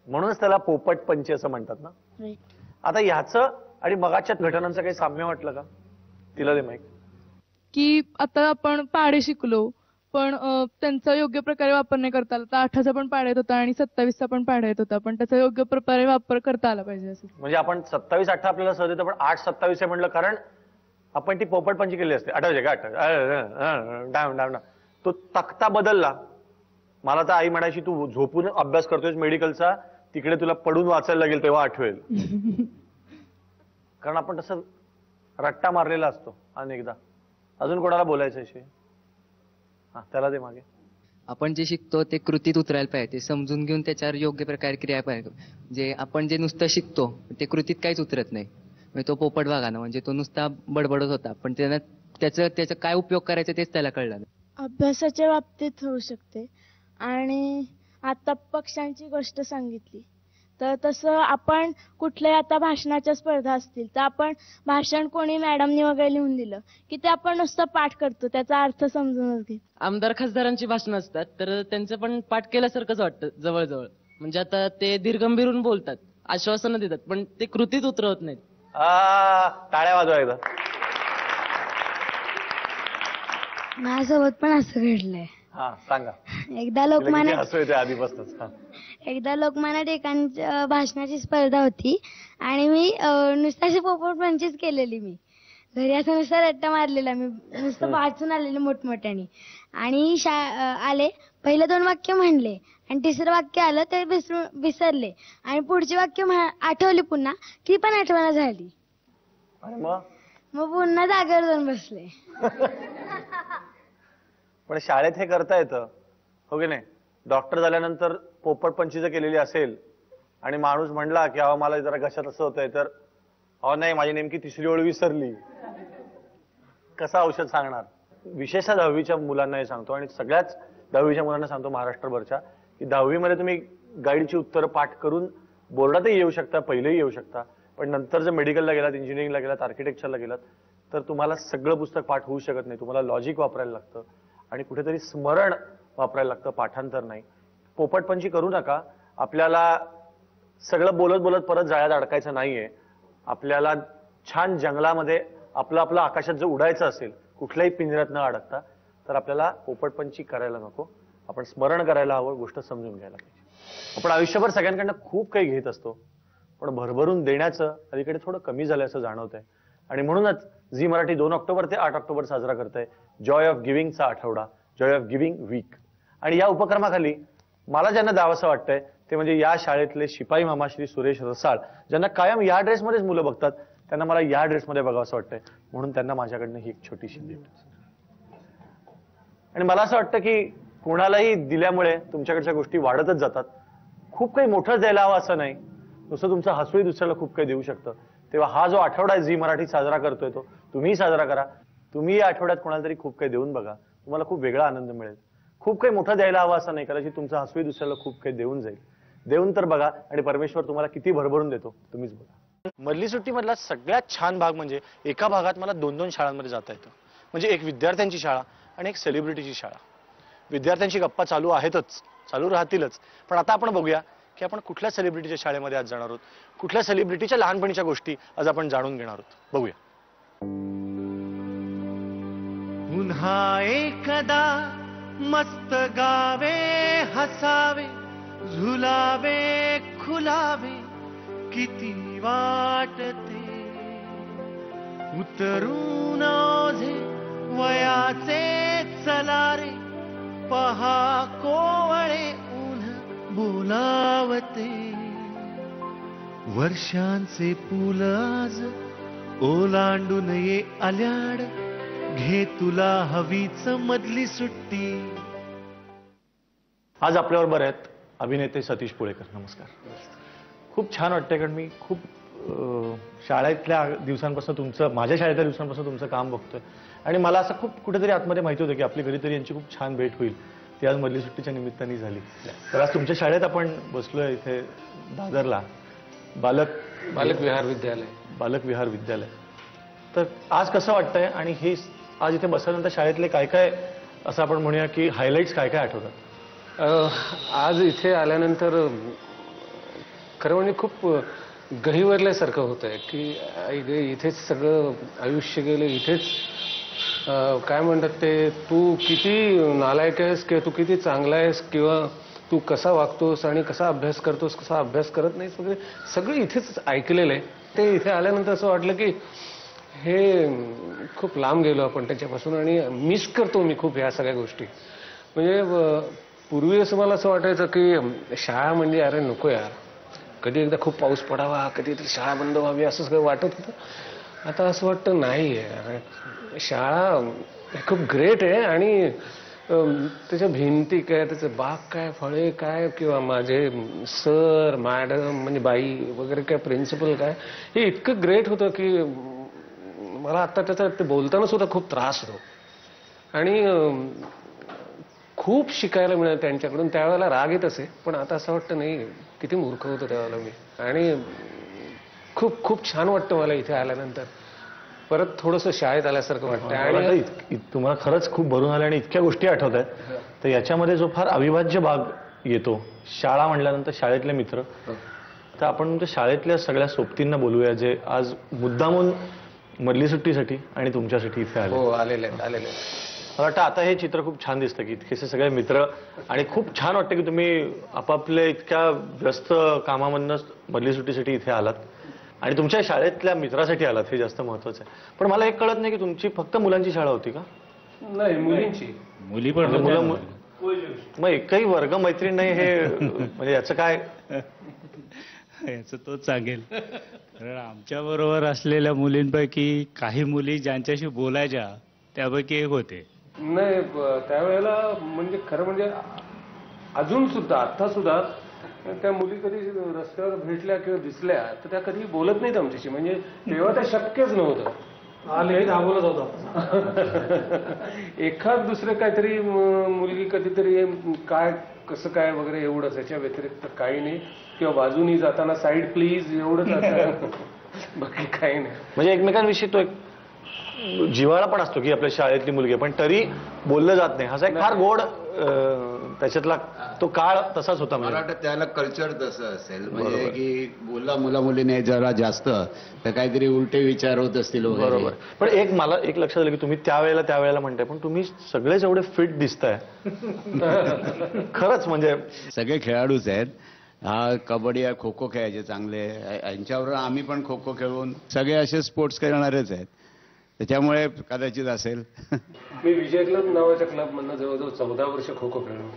म्हणूनच त्याला पोपटपंची असं म्हणतात ना.
राईट.
आता ह्याचं आणि मगाच्या घटनांचं काही साम्य वाटलं का? तिला दे माईक.
की आता आपण पाढे शिकलो, पण त्यांचा योग्य प्रकारे वापर नाही करता आला. तर 8चा पण पाढा येत होता आणि 27चा पण पाढा येत होता, पण त्याचा योग्य प्रकारे वापर करता आला पाहिजे असं.
म्हणजे आपण 27, 8 आपल्याला सहज येतं, पण 8, 27 आहे म्हणलं कारण आपण ती पोपटपंची केली असते. आठवते का? तो तक्ता बदलला. मला तर आई म्हणायची तू झोपून अभ्यास करतोय मेडिकलचा, तिकडे तुला पडून वाचायला लागेल तेव्हा आठवेल. कारण आपण तसं रट्टा मारलेला असतो अनेकदा. अजून कोणाला बोलायचं आहे? हा, त्याला दे मागे.
आपण जे शिकतो ते कृतीत उतरायला पाहिजे, ते समजून घेऊन त्याच्यावर योग्य प्रकारे क्रिया पाहिजे. जे आपण जे नुसतं शिकतो ते कृतीत काहीच उतरत नाही. म्हणजे तो पोपट बघा म्हणजे तो नुसता बडबडत होता, पण त्याचा काय उपयोग करायचा तेच त्याला कळलं नाही.
अभ्यासाच्या बाबतीत होऊ शकते. आणि आता पक्ष्यांची गोष्ट सांगितली, तर तसं आपण कुठल्याही आता भाषणाच्या स्पर्धा असतील तर आपण भाषण कोणी मॅडमनी वगैरे लिहून दिलं की ते आपण नुसतं पाठ करतो, त्याचा अर्थ समजूनच घेत.
आमदार खासदारांची भाषणं असतात तर त्यांचं पण पाठ केल्यासारखंच वाटतं जवळजवळ. म्हणजे आता ते दीर्घंभीरून बोलतात, आश्वासनं देतात, पण ते कृतीत उतरवत नाहीत.
टाळ्या वाजवा एकदा.
माझ्यासोबत पण असं घडलंय.
हा, सांगा.
एकदा लोकमान्य टिळकांच्या भाषणाची स्पर्धा होती आणि मी नुसताशी पोपटपंचीच केलेली. मी घरी असं नुसता रट्टा मारलेला, मी नुसतं वाचून आलेले मोठमोठ्याने. आणि आले, पहिलं 2 वाक्य म्हणले आणि तिसरं वाक्य आलं ते विसरले आणि पुढची वाक्य आठवली पुन्हा, ती पण आठवण झाली. मग पुन्हा जागेवर जाऊन बसले.
पण शाळेत हे करता येतं, हो की नाही? डॉक्टर झाल्यानंतर पोपटपंचीचं केलेली असेल आणि माणूस म्हणला की अहो मला जरा घशात असं होतंय, तर अहो नाही माझी नेमकी 3री ओळ विसरली, कसं औषध सांगणार? विशेषतः 10वीच्या मुलांना हे सांगतो आणि सगळ्याच 10वीच्या मुलांना सांगतो महाराष्ट्रभरच्या, की 10वीमध्ये तुम्ही गाईडची उत्तरं पाठ करून बोर्डातही येऊ शकता, पहिलेही येऊ शकता, पण नंतर जर मेडिकलला गेलात, इंजिनिअरिंगला गेलात, आर्किटेक्चरला गेलात तर तुम्हाला सगळं पुस्तक पाठ होऊ शकत नाही. तुम्हाला लॉजिक वापरायला लागतं आणि कुठेतरी स्मरण वापरायला लागतं, पाठांतर नाही. पोपटपंची करू नका. आपल्याला सगळं बोलत बोलत परत जाळ्यात अडकायचं नाहीये. आपल्याला छान जंगलामध्ये आपलं आकाशात जर उडायचं असेल, कुठल्याही पिंजऱ्यात न अडकता, तर आपल्याला पोपटपंची करायला नको. आपण स्मरण करायला हवं, गोष्ट समजून घ्यायला पाहिजे. आपण आयुष्यभर सगळ्यांकडनं खूप काही घेत असतो, पण भरभरून देण्याचं अलीकडे थोडं कमी झालं असं जाणवतंय. आणि म्हणूनच झी मराठी 2 ऑक्टोबर ते 8 ऑक्टोबर साजरा करतंय जॉय ऑफ गिव्हिंगचा आठवडा, जॉय ऑफ गिव्हिंग वीक. आणि या उपक्रमाखाली मला ज्यांना द्यावंसं वाटतंय ते म्हणजे या शाळेतले शिपाई मामा श्री सुरेश रसाळ, ज्यांना कायम या ड्रेसमध्येच मुलं बघतात, त्यांना मला या ड्रेसमध्ये बघावंसं वाटतंय, म्हणून त्यांना माझ्याकडनं ही एक छोटीशी भेट. आणि मला असं वाटतं की कोणालाही दिल्यामुळे तुमच्याकडच्या गोष्टी वाढतच जातात. खूप काही मोठं द्यायला हवं असं नाही, नुसतं तुमचं हसूही दुसऱ्याला खूप काही देऊ शकतं. तेव्हा हा जो आठवडा आहे झी मराठी साजरा करतोय तो तुम्ही साजरा करा. तुम्ही या आठवड्यात कोणाला तरी खूप काही देऊन बघा, तुम्हाला खूप वेगळा आनंद मिळेल. खूप काही मोठं द्यायला हवं असं नाही, कदाचित तुमचं हसूही दुसऱ्याला खूप काही देऊन जाईल. देऊन तर बघा आणि परमेश्वर तुम्हाला किती भरभरून देतो तुम्हीच बघा. मधली सुट्टीमधला सगळ्यात छान भाग म्हणजे एका भागात मला 2-2 शाळांमध्ये जाता येतं. म्हणजे एक विद्यार्थ्यांची शाळा आणि एक सेलिब्रिटीची शाळा. विद्यार्थ्यांची गप्पा चालू आहेतच, चालू राहतीलच, पण आता आपण बघूया की आपण कुठल्या सेलिब्रिटीच्या शाळेमध्ये आज जाणार आहोत, कुठल्या सेलिब्रिटीच्या लहानपणीच्या गोष्टी आज आपण जाणून घेणार आहोत. बघूया.
पुन्हा एकदा मस्त गावे, हसावे, झुलावे, खुलावे, किती वाटते उतरून ओझे वयाचे चलारे, पहा कोवळे ऊन बोलावते. वर्षांचे पूल आज ओलांडून ये आल्याड, घे तुला हवीच मधली सुट्टी.
आज आपल्याबरोबर आहेत अभिनेते सतीश पुळेकर. नमस्कार. खूप छान वाटतंय कारण मी खूप शाळेतल्या दिवसांपासून तुमचं, माझ्या शाळेतल्या दिवसांपासून तुमचं काम बघतोय आणि मला असं खूप कुठेतरी आतमध्ये माहिती होतं की आपली कधीतरी यांची खूप छान भेट होईल. ती आज मधली सुट्टीच्या निमित्ताने झाली. तर आज तुमच्या शाळेत आपण बसलोय इथे दादरला, बालक विहार विद्यालय. तर आज कसं वाटतंय आणि हे आज इथे बसल्यानंतर शाळेतले काय काय असं आपण म्हणूया की हायलाइट्स काय काय आठवतात?
आज इथे आल्यानंतर खरं म्हणजे खूप गहिवरल्यासारखं होतंय की इथेच सगळं आयुष्य गेलं, इथेच काय म्हणतात ते, तू किती नालायक आहेस किंवा तू किती चांगला आहेस किंवा तू कसा वागतोस आणि कसा अभ्यास करतोस, कसा अभ्यास करत नाहीस वगैरे सगळं इथेच ऐकलेलं आहे. ते इथे आल्यानंतर असं वाटलं की हे खूप लांब गेलो आपण त्याच्यापासून आणि मिस करतो मी खूप ह्या सगळ्या गोष्टी. म्हणजे पूर्वी असं मला असं वाटायचं की शाळा म्हणजे अरे नको यार, कधी एकदा खूप पाऊस पडावा, कधी शाळा बंद व्हावी असं सगळं वाटत होतं. आता असं वाटतं नाही आहे, शाळा खूप ग्रेट आहे आणि त्याच्या भिंती काय, त्याचे बाग काय, फळे काय किंवा माझे सर मॅडम म्हणजे बाई वगैरे काय, प्रिन्सिपल काय, हे इतकं ग्रेट होतं की मला आता त्याचा ते बोलताना सुद्धा खूप त्रास होतो आणि खूप शिकायला मिळालं त्यांच्याकडून. त्यावेळेला राग येत असे, पण आता असं वाटतं नाही किती मूर्ख होतं त्यावेळेला मी. आणि खूप खूप छान वाटतं मला इथे आल्यानंतर, परत थोडंसं शाळेत आल्यासारखं वाटतं. आणि
तुम्हाला खरंच खूप भरून आलं आणि इतक्या गोष्टी आठवत आहेत. तर याच्यामध्ये जो फार अविभाज्य भाग येतो शाळा म्हणल्यानंतर शाळेतले मित्र, तर आपण शाळेतल्या सगळ्या सोबतींना बोलूया जे आज मुद्दामून मधली सुट्टीसाठी आणि तुमच्यासाठी इथे आले.
हो, आलेले.
मला वाटतं आता हे चित्र खूप छान दिसतं की इतकेसे सगळे मित्र आणि खूप छान वाटतं की तुम्ही आपापल्या इतक्या व्यस्त कामामधनं मधली सुट्टीसाठी इथे आलात आणि तुमच्या शाळेतल्या मित्रासाठी आलात, हे जास्त महत्वाचं आहे. पण मला एक कळत नाही की तुमची फक्त मुलांची शाळा होती का?
नाही, मुलींची.
मुली पण
मुलं, मग एकही वर्ग मैत्रीण नाही हे म्हणजे याचं काय?
याचं तोच सांगेल. कारण आमच्या बरोबर असलेल्या मुलींपैकी काही मुली ज्यांच्याशी बोलायच्या त्यापैकी एक होते.
नाही, त्यावेळेला म्हणजे खरं म्हणजे अजून सुद्धा आता सुद्धा त्या मुली कधी रस्त्यावर भेटल्या किंवा दिसल्या तर त्या कधी बोलत नाहीत आमच्याशी. म्हणजे तेव्हा ते शक्यच नव्हतं. आले बोलत होता. एखाद दुसरं काहीतरी मुलगी कधीतरी काय कसं काय वगैरे एवढंच, याच्या व्यतिरिक्त काही नाही. किंवा बाजूनी जाताना साईड प्लीज एवढंच, बाकी काही नाही.
म्हणजे एकमेकांविषयी तो एक जिव्हाळा पण असतो की आपल्या शाळेतली मुलगी, पण तरी बोललं जात नाही. असा एक फार गोड त्याच्यातला तो काळ तसाच होता.
मला वाटतं त्याला कल्चर तसं असेल, म्हणजे की बोलला मुला मुलीने जरा जास्त तर काहीतरी उलटे विचार होत असतील.
बरोबर. पण एक मला एक लक्षात आलं की तुम्ही त्यावेळेला म्हणताय, पण तुम्ही सगळेच एवढे फिट दिसताय. खरंच म्हणजे
सगळे खेळाडूच आहेत. हा कबड्डी खो खो खेळायचे चांगले, यांच्यावर आम्ही पण खो खो खेळून सगळे असे स्पोर्ट्स खेळणारेच आहेत. त्याच्यामुळे कदाचित असेल.
मी विजय क्लब नावाच्या क्लब मधनं जवळजवळ 14 वर्ष खो खो खेळलो,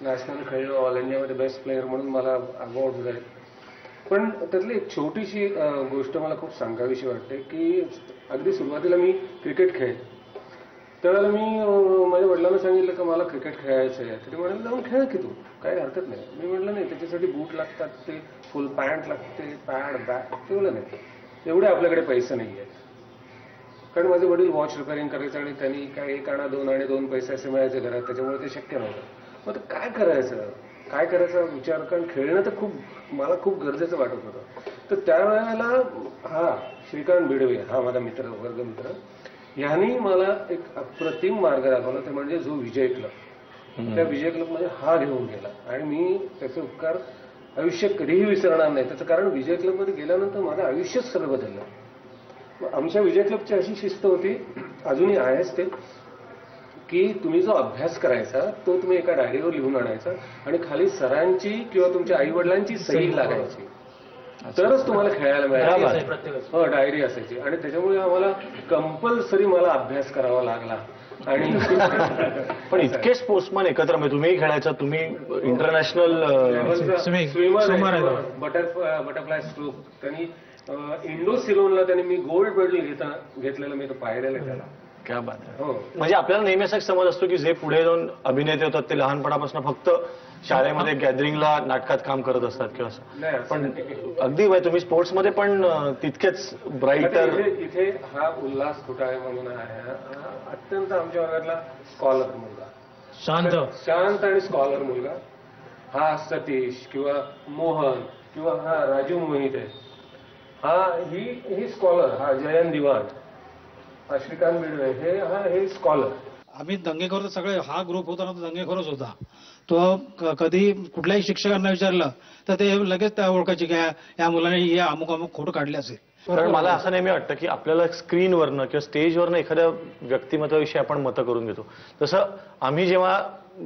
नॅशनल खेळलो, ऑल इंडियामध्ये बेस्ट प्लेअर म्हणून मला अवॉर्ड झाले. पण त्यातली एक छोटीशी गोष्ट मला खूप सांगावीशी वाटते की अगदी सुरुवातीला मी क्रिकेट खेळ, त्यावेळेला मी माझ्या वडिलांना सांगितलं की मला क्रिकेट खेळायचं आहे. तरी म्हणाले जाऊन खेळ की तू, काही हरकत नाही. मी म्हटलं नाही, त्याच्यासाठी बूट लागतात, ते फुल पॅन्ट लागते, पॅड बॅग, तेवढं नाही, एवढे आपल्याकडे पैसे नाही आहेत. कारण माझे वडील वॉच रिपेअरिंग करायचे आणि त्यांनी काय 1 आणा 2 आणि 2 पैसे असे मिळायचे घरात, त्याच्यामुळे ते शक्य नव्हतं. मग काय करायचा विचार, कारण खेळणं तर मला खूप गरजेचं वाटत होतं. तर त्यावेळेला श्रीकांत बिडवे हा माझा मित्र, वर्गमित्र, ह्यांनी मला एक अप्रतिम मार्ग दाखवला. ते म्हणजे जो विजय क्लब, त्या विजय क्लबमध्ये हा घेऊन गेला आणि मी त्याचे उपकार आयुष्य कधीही विसरणार नाही. त्याचं कारण विजय क्लबमध्ये गेल्यानंतर माझं आयुष्यच सगळं बदललं. आमच्या विजय क्लबची अशी शिस्त होती, अजूनही आहेच ते, की तुम्ही जो अभ्यास करायचा तो तुम्ही एका डायरीवर लिहून आणायचा आणि खाली सरांची किंवा तुमच्या आई वडिलांची सही लागायची, तरच तुम्हाला खेळायला मिळायचं. हो, डायरी असायची. आणि त्याच्यामुळे आम्हाला कंपल्सरी मला अभ्यास करावा लागला. आणि
पण इतके स्पोर्ट्समन एकत्र, म्हणजे तुम्ही खेळायचा, तुम्ही इंटरनॅशनल
स्विमर, बटरफ्लाय स्ट्रोक, त्यांनी इंडो सिलोनला त्यांनी मी गोल्ड मेडल घेतलेलं मी तो पाहिलेलं आहे त्याला.
क्या बात आहे. म्हणजे आपल्याला नेहमी असा समज असतो की जे पुढे जाऊन अभिनेते होतात ते लहानपणापासून फक्त शाळेमध्ये गॅदरिंगला नाटकात काम करत असतात किंवा असं, पण अगदी तुम्ही स्पोर्ट्समध्ये पण तितकेच ब्राईटर.
इथे हा उल्हास खुटाळे म्हणून आहे, अत्यंत आमच्या वर्गातला स्कॉलर मुलगा, शांत आणि स्कॉलर मुलगा. हा सतीश किंवा मोहन किंवा हा राजू मोहिते, ही स्कॉलर, हा जयंत दिवाण, श्रीकांत बिडवे हे स्कॉलर.
आम्ही दंगेखोर सगळे हा ग्रुप होता ना, तो दंगेखोरच होता. तो कधी कुठल्याही शिक्षकांना विचारलं तर ते लगेच त्या ओळखायचे की या मुलाने हे अमुक अमुक खोटं काढले असेल.
कारण मला असं नेहमी वाटतं की आपल्याला स्क्रीनवरनं किंवा स्टेजवरनं एखाद्या व्यक्तिमत्वाविषयी आपण मतं करून घेतो. तसं आम्ही जेव्हा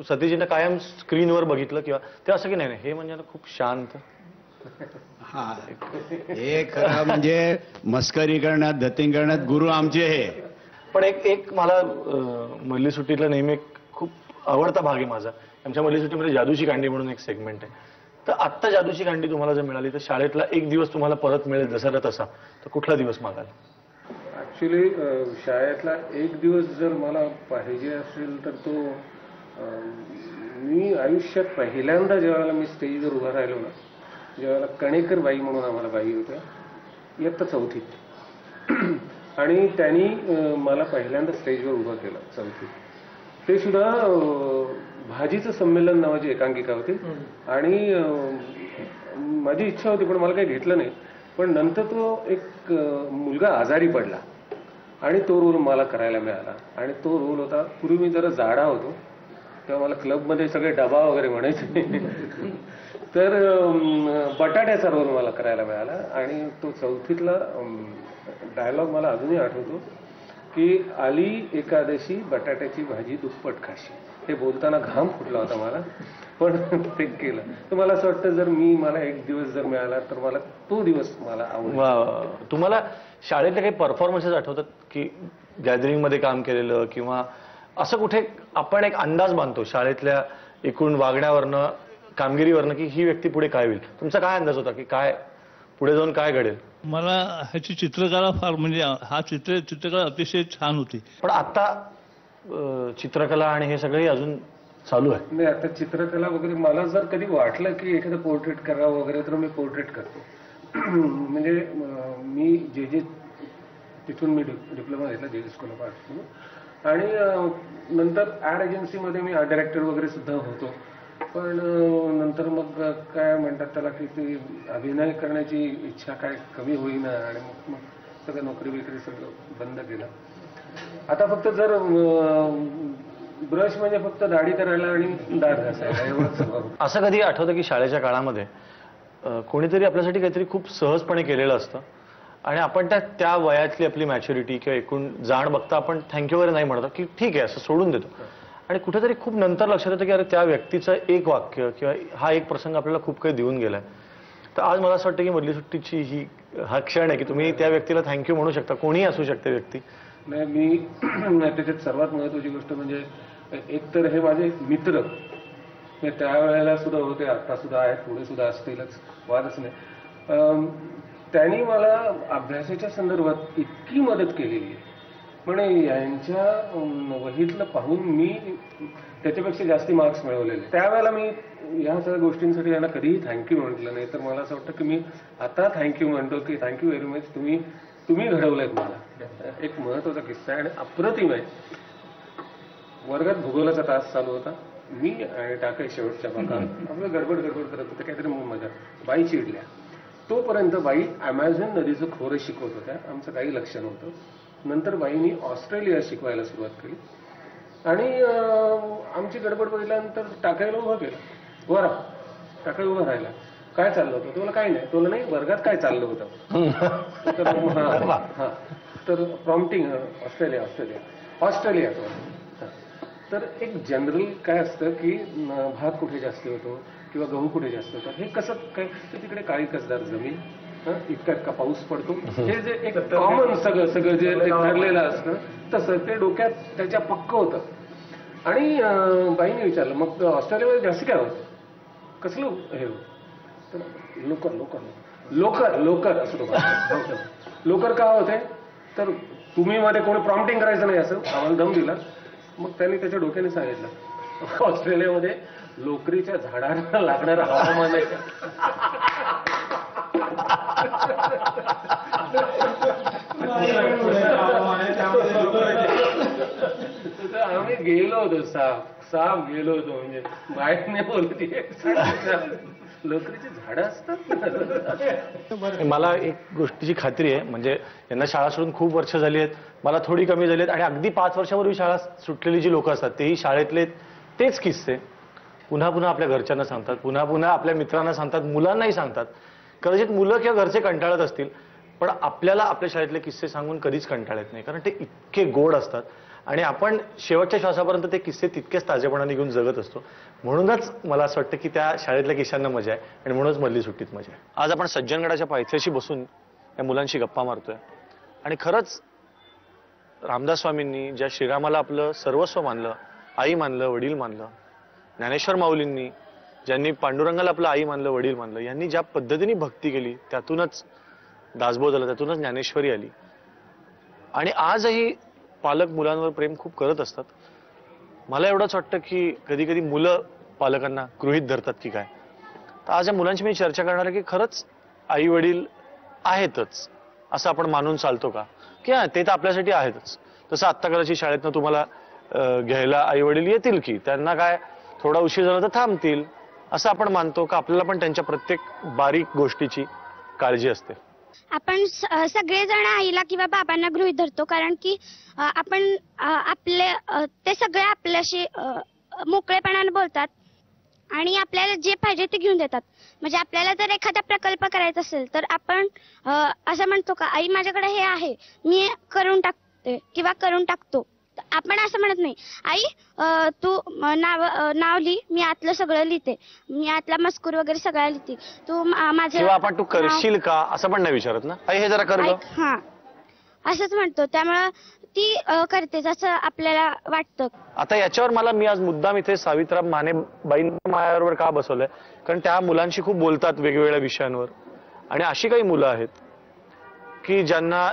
सतीजींना कायम स्क्रीनवर बघितलं किंवा ते असं की नाही हे म्हणजे खूप शांत.
हा हे खरं म्हणजे मस्करी करण्यात धतिंग करण्यात गुरु आमचे हे.
पण एक मला मधली सुट्टीतला नेहमी एक खूप आवडता भाग आहे माझा. आमच्या मधली सुट्टीमध्ये जादूची कांडी म्हणून एक सेगमेंट आहे. तर आत्ता जादूची कांडी तुम्हाला जर मिळाली तर शाळेतला एक दिवस तुम्हाला परत मिळेल जसा तसा, तर कुठला दिवस मागाल?
ऍक्च्युली शाळेतला एक दिवस जर मला पाहिजे असेल तर तो मी आयुष्यात पहिल्यांदा जेव्हा मी स्टेजवर उभा राहिलो ना, जेव्हा कणेकर बाई म्हणून आम्हाला बाई होत्या इयत्ता 4थीत, आणि त्यांनी मला पहिल्यांदा स्टेजवर उभं केलं 4थीत. ते सुद्धा भाजीचं संमेलन नावाची एकांकिका होती. आणि माझी इच्छा होती पण मला काही घेतलं नाही. पण नंतर तो एक मुलगा आजारी पडला आणि तो रोल मला करायला मिळाला. आणि तो रोल होता, पूर्वी मी जरा जाडा होतो तेव्हा मला क्लबमध्ये सगळे डबा वगैरे म्हणायचे, तर बटाट्याचा रोल मला करायला मिळाला. आणि तो 4थीतला डायलॉग मला अजूनही आठवतो की आली एकादशी बटाट्याची भाजी दुप्पट खाशी. ते बोलताना घाम फुटला होता मला, पण ते केलं. तर मला असं वाटतं जर मला एक दिवस जर मिळाला तर मला तो दिवस मला आवडेल.
तुम्हाला शाळेतले काही परफॉर्मन्सेस आठवतात की गॅदरिंगमध्ये काम केलेलं, किंवा असं कुठे आपण एक अंदाज बांधतो शाळेतल्या एकूण वागण्यावरनं कामगिरीवरनं की ही व्यक्ती पुढे काय होईल? तुमचा काय अंदाज होता की काय पुढे जाऊन काय घडेल?
मला ह्याची चित्रकला फार म्हणजे हा चित्रकला अतिशय छान होती.
पण आता चित्रकला आणि हे सगळंही अजून चालू आहे.
नाही, आता चित्रकला वगैरे मला जर कधी वाटलं की एखादं पोर्ट्रेट करावं वगैरे तर मी पोर्ट्रेट करतो. म्हणजे मी जे तिथून मी डिप्लोमा घेतला जे स्कूल ऑफ आर्ट्स, आणि नंतर ऍड एजन्सीमध्ये मी आर्ट डायरेक्टर वगैरे सुद्धा होतो. पण नंतर मग काय म्हणतात त्याला की ती अभिनय करण्याची इच्छा काय कमी होईना, आणि मग सगळं नोकरी बिकरी सगळं बंद केलं. आता फक्त जर ब्रश म्हणजे फक्त दाढी करायला आणि दाढ घासायला एवढंच सगळं.
असं कधी आठवतं की शाळेच्या काळामध्ये कोणीतरी आपल्यासाठी काहीतरी खूप सहजपणे केलेलं असतं आणि आपण त्या वयातली आपली मॅच्युरिटी किंवा एकूण जाण बघता आपण थँक्यू वगैरे नाही म्हणतो की ठीक आहे असं सोडून देतो, आणि कुठेतरी खूप नंतर लक्षात येतं की अरे त्या व्यक्तीचं एक वाक्य किंवा हा एक प्रसंग आपल्याला खूप काही देऊन गेलाय. तर आज मला असं वाटतं की मधली सुट्टीची हा क्षण आहे की तुम्ही त्या व्यक्तीला थँक्यू म्हणू शकता, कोणीही असू शकते व्यक्ती.
नाही, मी त्याच्यात सर्वात महत्वाची गोष्ट म्हणजे एक तर हे माझे मित्र त्यावेळेला सुद्धा होते, आता सुद्धा आहेत, पुढे सुद्धा असतीलच, वादच नाही. त्यांनी मला अभ्यासाच्या संदर्भात इतकी मदत केलेली आहे, म्हणजे यांच्या वहीतलं पाहून मी त्याच्यापेक्षा जास्ती मार्क्स मिळवलेले. त्यावेळेला मी या सगळ्या गोष्टींसाठी यांना कधीही थँक्यू म्हटलं नाही. तर मला असं वाटतं की मी आता थँक्यू म्हणतो की थँक्यू व्हेरी मच, तुम्ही घडवलंय मला. एक महत्वाचा किस्सा आहे आणि अप्रतिम आहे. वर्गात भूगोलाचा तास चालू होता, मी आणि टाकाय शेवटच्या भागात आपलं गडबड करत होतं, काहीतरी मजा, बाई चिडल्या. तोपर्यंत बाई अमेझॉन नदीचं खोरं शिकवत होत्या, आमचं काही लक्ष नव्हतं. नंतर बाईंनी ऑस्ट्रेलिया शिकवायला सुरुवात केली आणि आमची गडबड बघितल्यानंतर टाकायला उभा केला. बरा टाकाय उभा राहिला, काय चाललं होतं? तुला काही नाही, तुला नाही, वर्गात काय चाललं होतं? तर प्रॉम्प्टिंग ऑस्ट्रेलिया. तर एक जनरल काय असतं की भात कुठे जास्त होतो किंवा गहू कुठे जास्त होतात हे कसं काय, तिकडे काळी कसदार जमीन, इतका पाऊस पडतो, हे जे एक कॉमन सगळं जे ठरलेलं असतं तसं ते डोक्यात त्याच्या पक्क होतं. आणि बाईने विचारलं मग ऑस्ट्रेलियामध्ये जास्त काय होतं, कसलं हे होतं? तर लोकर असं तो लोकर का होते, तर तुम्ही मध्ये कोणी प्रॉम्प्टिंग करायचं नाही असं आम्हाला दम दिला. मग त्यांनी त्याच्या डोक्याने सांगितलं ऑस्ट्रेलियामध्ये लोकरीच्या झाडांना लागणारं हवामान आहे. आम्ही गेलो होतो, साफ गेलो होतो, म्हणजे बाहेर नाही बोलते लोकरीची झाडं असतात.
मला एक गोष्टीची खात्री आहे, म्हणजे यांना शाळा सोडून खूप वर्ष झाली आहेत, मला थोडी कमी झाली आहेत, आणि अगदी 5 वर्षापूर्वी शाळा सुटलेली जी लोक असतात तेही शाळेतले तेच किस्से पुन्हा पुन्हा आपल्या घरच्यांना सांगतात, पुन्हा पुन्हा आपल्या मित्रांना सांगतात, मुलांनाही सांगतात. कदाचित मुलं किंवा घरचे कंटाळत असतील, पण आपल्याला आपल्या शाळेतले किस्से सांगून कधीच कंटाळ येत नाही, कारण ते इतके गोड असतात आणि आपण शेवटच्या श्वासापर्यंत ते किस्से तितकेच ताजेपणाने घेऊन जगत असतो. म्हणूनच मला असं वाटतं की त्या शाळेतल्या किस्सांना मजा आहे आणि म्हणूनच मधली सुट्टीत मजा आहे. आज आपण सज्जनगडाच्या पायथ्याशी बसून या मुलांशी गप्पा मारतोय आणि खरंच रामदास स्वामींनी ज्या श्रीरामाला आपलं सर्वस्व मानलं, आई मानलं, वडील मानलं, ज्ञानेश्वर माऊलींनी ज्यांनी पांडुरंगाला आपलं आई मानलं, वडील मानलं, यांनी ज्या पद्धतीने भक्ती केली त्यातूनच दासबोध झाला, त्यातूनच ज्ञानेश्वरी आली. आणि आजही पालक मुलांवर प्रेम खूप करत असतात. मला एवढंच वाटतं की कधी कधी मुलं पालकांना गृहीत धरतात की काय. तर आज या मुलांची मी चर्चा करणार आहे की खरंच आई वडील आहेतच असं आपण मानून चालतो का, की ते तर आपल्यासाठी आहेतच. तसं आत्ता कदाचित शाळेतनं तुम्हाला घ्यायला आई वडील येतील की त्यांना काय थोडा उशीर झाला तर थांबतील असं आपण मानतो का, आपल्याला पण त्यांच्या प्रत्येक बारीक गोष्टीची काळजी असते.
आपण सगळेजण आईला किंवा बाबांना गृहीत धरतो, कारण की आपण आपले ते सगळे आपल्याशी मोकळेपणाने बोलतात आणि आपल्याला जे पाहिजे ते घेऊन देतात. म्हणजे आपल्याला जर एखादा प्रकल्प करायचा असेल तर आपण असं म्हणतो का आई माझ्याकडे हे आहे, मी करून टाकते किंवा करून टाकतो. आपण असं म्हणत नाही आई तू नाव लिही, मी आतलं सगळं लिहिते, मी आतला मजकूर वगैरे सगळं लिहिते, तू माझं
किंवा आपण तू करशील का असं पण नाही विचारत ना, आई हे जरा कर ग.
हा असंच म्हणतो, त्यामुळं ती करतेच असं आपल्याला वाटतं.
आता याच्यावर मला मी आज मुद्दाम इथे सावित्राम माने बाईंना माझ्याबरोबर का बसवलंय, कारण त्या मुलांशी खूप बोलतात वेगवेगळ्या विषयांवर, आणि अशी काही मुलं आहेत की ज्यांना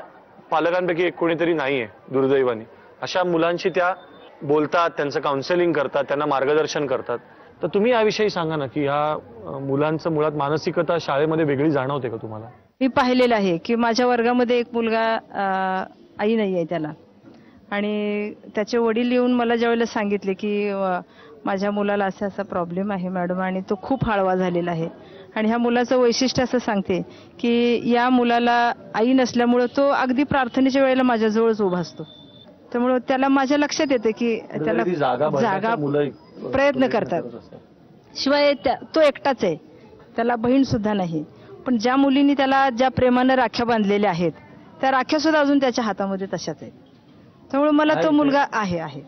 पालकांपैकी एक कोणीतरी नाहीये दुर्दैवाने. अशा मुलांशी त्या बोलतात, त्यांचं काउन्सिलिंग करतात, त्यांना मार्गदर्शन करतात. तर तुम्ही याविषयी सांगा ना की ह्या मुलांचं मुळात मानसिकता शाळेमध्ये वेगळी जाणवते का तुम्हाला?
मी पाहिलेलं आहे की माझ्या वर्गामध्ये एक मुलगा आई नाही आहे त्याला, आणि त्याचे वडील येऊन मला ज्यावेळेला सांगितले की माझ्या मुलाला असा असा प्रॉब्लेम आहे मॅडम, आणि तो खूप हळवा झालेला आहे, आणि ह्या मुलाचं वैशिष्ट्य असं सांगते की या मुलाला आई नसल्यामुळं तो अगदी प्रार्थनेच्या वेळेला माझ्याजवळच उभा असतो. त्यामुळे त्याला माझ्या लक्षात येतं की त्याला जागा प्रयत्न करतात. शिवाय तो एकटाच आहे, त्याला बहीण सुद्धा नाही, पण ज्या मुलींनी त्याला ज्या प्रेमानं राख्या बांधलेल्या आहेत त्या राख्या सुद्धा अजून त्याच्या हातामध्ये तशाच आहेत. त्यामुळे मला तो मुलगा आहे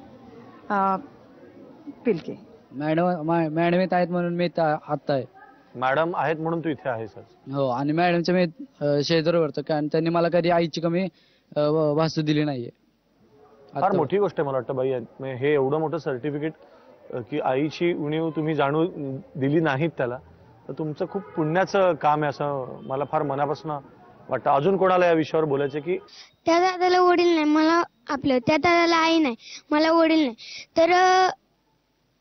पिलके.
मॅडम येत आहेत म्हणून मी आता आहे.
मॅडम आहेत म्हणून तू इथे आहेस?
हो, आणि मॅडमच्या मी शेजारी करतो, कारण त्यांनी मला कधी आईची कमी भासू दिली नाहीये.
फार मोठी गोष्ट आहे मला वाटतं बाई, हे एवढं मोठं सर्टिफिकेट की आईची उणीव तुम्ही जाणू दिली नाहीत त्याला, तर तुमचं खूप पुण्याचं काम आहे असं मला फार मनापासून वाटतं. अजून कोणाला या विषयावर बोलायचं की
त्या दादाला वडील नाही, मला आपलं त्या दादाला आई नाही, मला वडील नाही, तर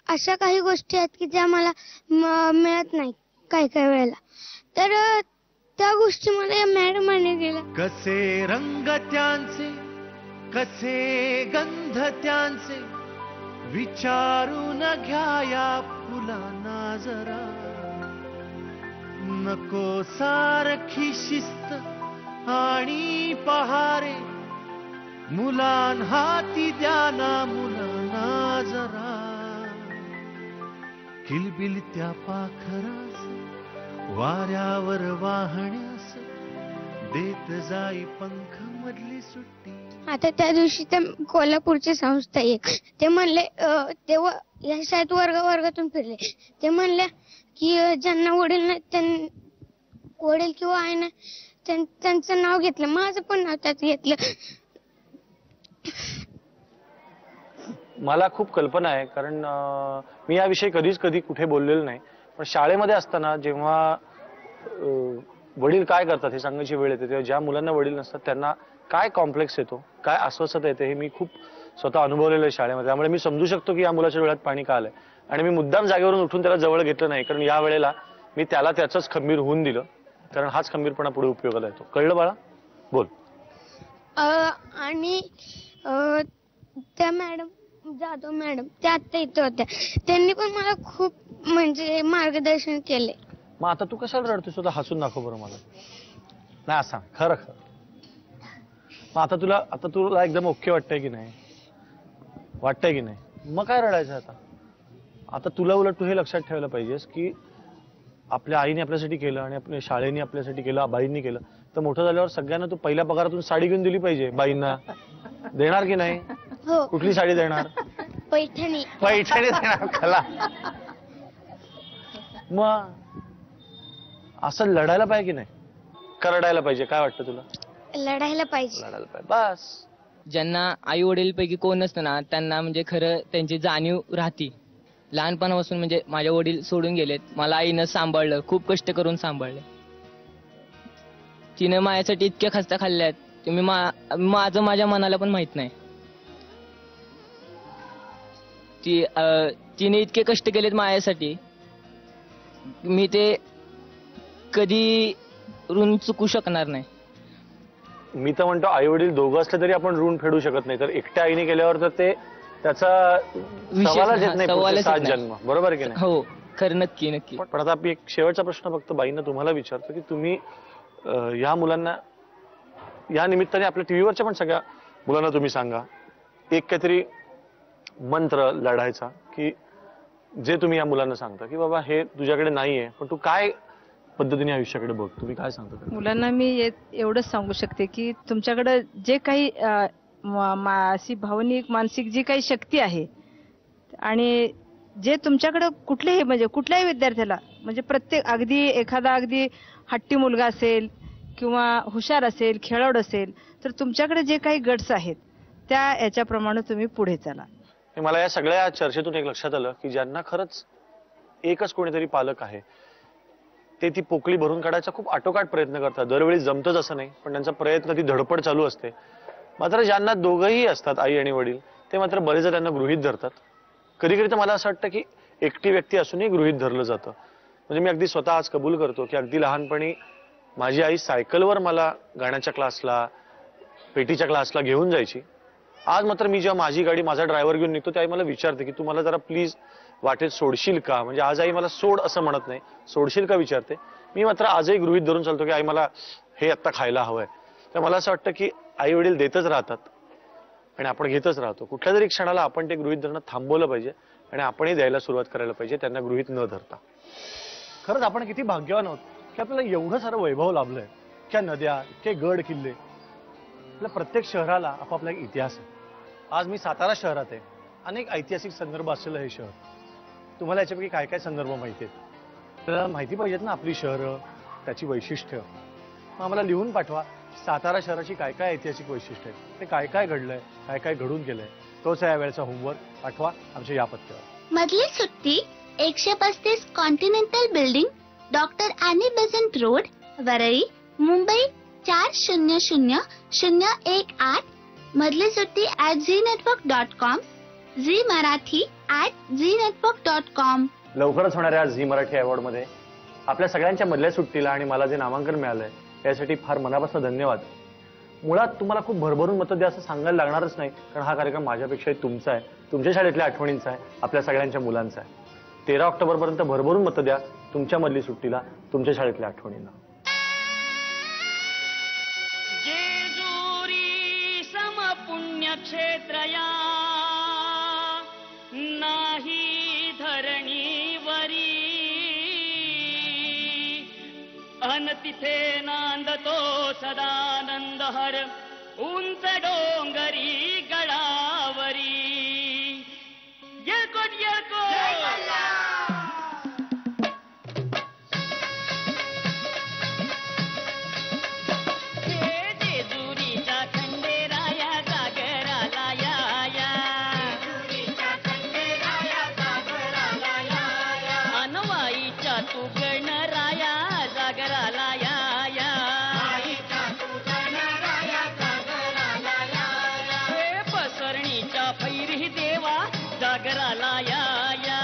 अशा काही गोष्टी आहेत की ज्या मला मिळत नाही काही काही वेळेला, तर त्या गोष्टी मला या मॅडमाने दिल्या.
कसे रंग त्यांचे, कसे गंध त्यांचे, विचारून घ्या या फुलांना जरा, नको सारखी शिस्त आणि पहारे, मुलां हाती द्या ना मुलांना जरा, किलबिल त्या पाखरास वाऱ्यावर वाहण्यास देत जाई पंख मधली सुट्टी.
आता त्या दिवशी ते कोल्हापूरचे संस्था एक ते म्हणले, तेव्हा या शाळेत वर्गातून फिरले, ते म्हणले की ज्यांना वडील नाही, वडील किंवा आई नाही त्यांचं नाव घेतलं, माझं पण नाव त्यात घेतलं.
मला खूप कल्पना आहे, कारण मी याविषयी कधी कुठे बोललेलो नाही, पण शाळेमध्ये असताना जेव्हा वडील काय करतात हे सांगायची वेळ येते, तेव्हा ज्या मुलांना वडील नसतात त्यांना काय कॉम्प्लेक्स येतो, काय अस्वस्थता येते, हे मी खूप स्वतः अनुभवलेलं आहे शाळेमध्ये. त्यामुळे मी समजू शकतो की या मुलाच्या डोळ्यात पाणी का आलंय, आणि मी मुद्दाम जागेवरून उठून त्याला जवळ घेतलं नाही, कारण या वेळेला मी त्याला त्याचंच खंबीर होऊन दिलं, कारण हाच खंबीरपणा पुढे उपयोगाला येतो. कळलं बाळा? बोल.
आणि त्या मॅडम जाधव मॅडम त्या आता इथे होत्या, त्यांनी पण मला खूप म्हणजे मार्गदर्शन केले.
मग आता तू कशाला रडतोस? स्वतः हसून दाखव बरं मला. नाही सांग खरं खरं. मग आता तुला एकदम ओके वाटतंय की नाही? वाटतंय की नाही? मग काय रडायचं आता? आता तुला उलट तू हे लक्षात ठेवायला पाहिजेस की आपल्या आईने आपल्यासाठी केलं आणि आपल्या शाळेने आपल्यासाठी केलं, बाईंनी केलं, तर मोठं झाल्यावर सगळ्यांना तू पहिल्या पगारातून साडी घेऊन दिली पाहिजे. बाईंना देणार की नाही?
हो.
कुठली साडी देणार?
पैठणी.
पैठणी देणार कला. मग असं लढायला पाहिजे की नाही? का रडायला पाहिजे? काय वाटतं तुला?
लढायला पाहिजे.
लढायला पाहिजे बस.
ज्यांना आई वडील पैकी कोण नसतं ना त्यांना म्हणजे खरं त्यांची जाणीव राहती. लहानपणापासून म्हणजे माझे वडील सोडून गेलेत, मला आईनं सांभाळलं, खूप कष्ट करून सांभाळलं. तिनं माझ्यासाठी इतक्या खस्ता खाल्ल्यात तुम्ही माझं माझ्या मनाला पण माहित नाही. तिने इतके कष्ट केलेत माझ्यासाठी, मी ते कधी ऋण चुकू शकणार नाही.
मी तर म्हणतो आई वडील दोघं असले तरी आपण ऋण फेडू शकत नाही, तर एकट्या आईने केल्यावर तर ते त्याचा सवालच येत नाही पुढचे 7 जन्म. बरोबर आहे की नाही?
हो खरं. नक्की नक्की.
पण आता मी एक शेवटचा प्रश्न फक्त बाईंना तुम्हाला विचारतो की तुम्ही या मुलांना या निमित्ताने आपल्या टीव्हीवरच्या पण सगळ्या मुलांना तुम्ही सांगा एक काहीतरी मंत्र लढायचा की जे तुम्ही या मुलांना सांगता की बाबा हे तुझ्याकडे नाहीये पण तू काय पद्धतीने आयुष्याकडे बघ. तुम्ही काय सांगता
मुलांना? मी एवढंच सांगू शकते की तुमच्याकडे जे काही अशी भावनिक मानसिक जी काही शक्ती आहे आणि जे तुमच्याकडे कुठलेही म्हणजे कुठल्याही विद्यार्थ्याला म्हणजे प्रत्येक एखादा अगदी हट्टी मुलगा असेल किंवा हुशार असेल, खेळाडू असेल, तर तुमच्याकडे जे काही गट्स आहेत त्या याच्याप्रमाणे तुम्ही पुढे चला.
मला या सगळ्या चर्चेतून एक लक्षात आलं की ज्यांना खरंच एकच कोणीतरी पालक आहे ते ती पोकळी भरून काढायचा खूप आटोकाट प्रयत्न करतात. दरवेळी जमतच असं नाही पण त्यांचा प्रयत्न, ती धडपड चालू असते. मात्र ज्यांना दोघंही असतात आई आणि वडील ते मात्र बरेचदा त्यांना गृहीत धरतात. कधी कधी तर मला असं वाटतं की एकटी व्यक्ती असूनही गृहीत धरलं जातं. म्हणजे मी अगदी स्वतः आज कबूल करतो की अगदी लहानपणी माझी आई सायकलवर मला गाण्याच्या क्लासला, पेटीच्या क्लासला घेऊन जायची. आज मात्र मी जेव्हा माझी गाडी, माझा ड्रायव्हर घेऊन निघतो त्यावेळी मला विचारते की तू मला जरा प्लीज वाटेत सोडशील का. म्हणजे आज आई मला सोड असं म्हणत नाही, सोडशील का विचारते. मी मात्र आजही गृहीत धरून चालतो की आई मला हे आत्ता खायला हवंय. तर मला असं वाटतं की आई वडील देतच राहतात आणि आपण घेतच राहतो. कुठल्या तरी क्षणाला आपण ते गृहीत धरणं थांबवलं पाहिजे आणि आपणही द्यायला सुरुवात करायला पाहिजे त्यांना गृहीत न धरता. खरंच आपण किती भाग्यवान आहोत की आपल्याला एवढं सारं वैभव लाभलंय. इतक्या नद्या, इतके गड किल्ले. आपल्या प्रत्येक शहराला आपापला एक इतिहास आहे. आज मी सातारा शहरात आहे. अनेक ऐतिहासिक संदर्भ असलेलं हे शहर. तुम्हाला याच्यापैकी काय काय संदर्भ माहिती आहेत? तर माहिती पाहिजेत ना आपली शहरं, त्याची वैशिष्ट्य. मग आम्हाला लिहून पाठवा सातारा शहराची काय काय ऐतिहासिक वैशिष्ट्य आहेत, ते काय काय घडलंय, काय काय घडून गेलंय. तोच या वेळेचा होमवर्क. पाठवा आमच्या या पत्त्यावर.
मधली सुट्टी 135 continental building, doctor Annie Besant road, Worli, Mumbai 400018. मधली सुट्टी @ZNetwork.com, झी मराठी @ZNetwork.com.
लवकरच होणाऱ्या झी मराठी अवॉर्ड मध्ये आपल्या सगळ्यांच्या मधल्या सुट्टीला आणि मला जे नामांकन मिळालंय यासाठी फार मनापासून धन्यवाद. मुळात तुम्हाला खूप भरभरून मतं द्या असं सांगायला लागणारच नाही, कारण हा कार्यक्रम माझ्यापेक्षाही तुमचा आहे, तुमच्या शाळेतल्या आठवणींचा आहे, आपल्या सगळ्यांच्या मुलांचा आहे. 13 ऑक्टोबरपर्यंत भरभरून मतं द्या तुमच्या मधली सुट्टीला, तुमच्या शाळेतल्या आठवणींना.
जेजुरी समपुण्यक्षेत्रया नाही धरणीवरी, अन तिथे नांदतो सदानंद हर उंच डोंगरी गडावरी. येळकोट येळकोट. जेजुरीच्या खंडेराया जागराला या या, अनवाईच्या तू गणराया जागराला या या, हे पसरणीच्या भैरी देवा जागराला या या.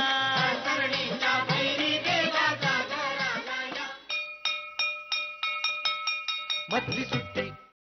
मधली सुट्टी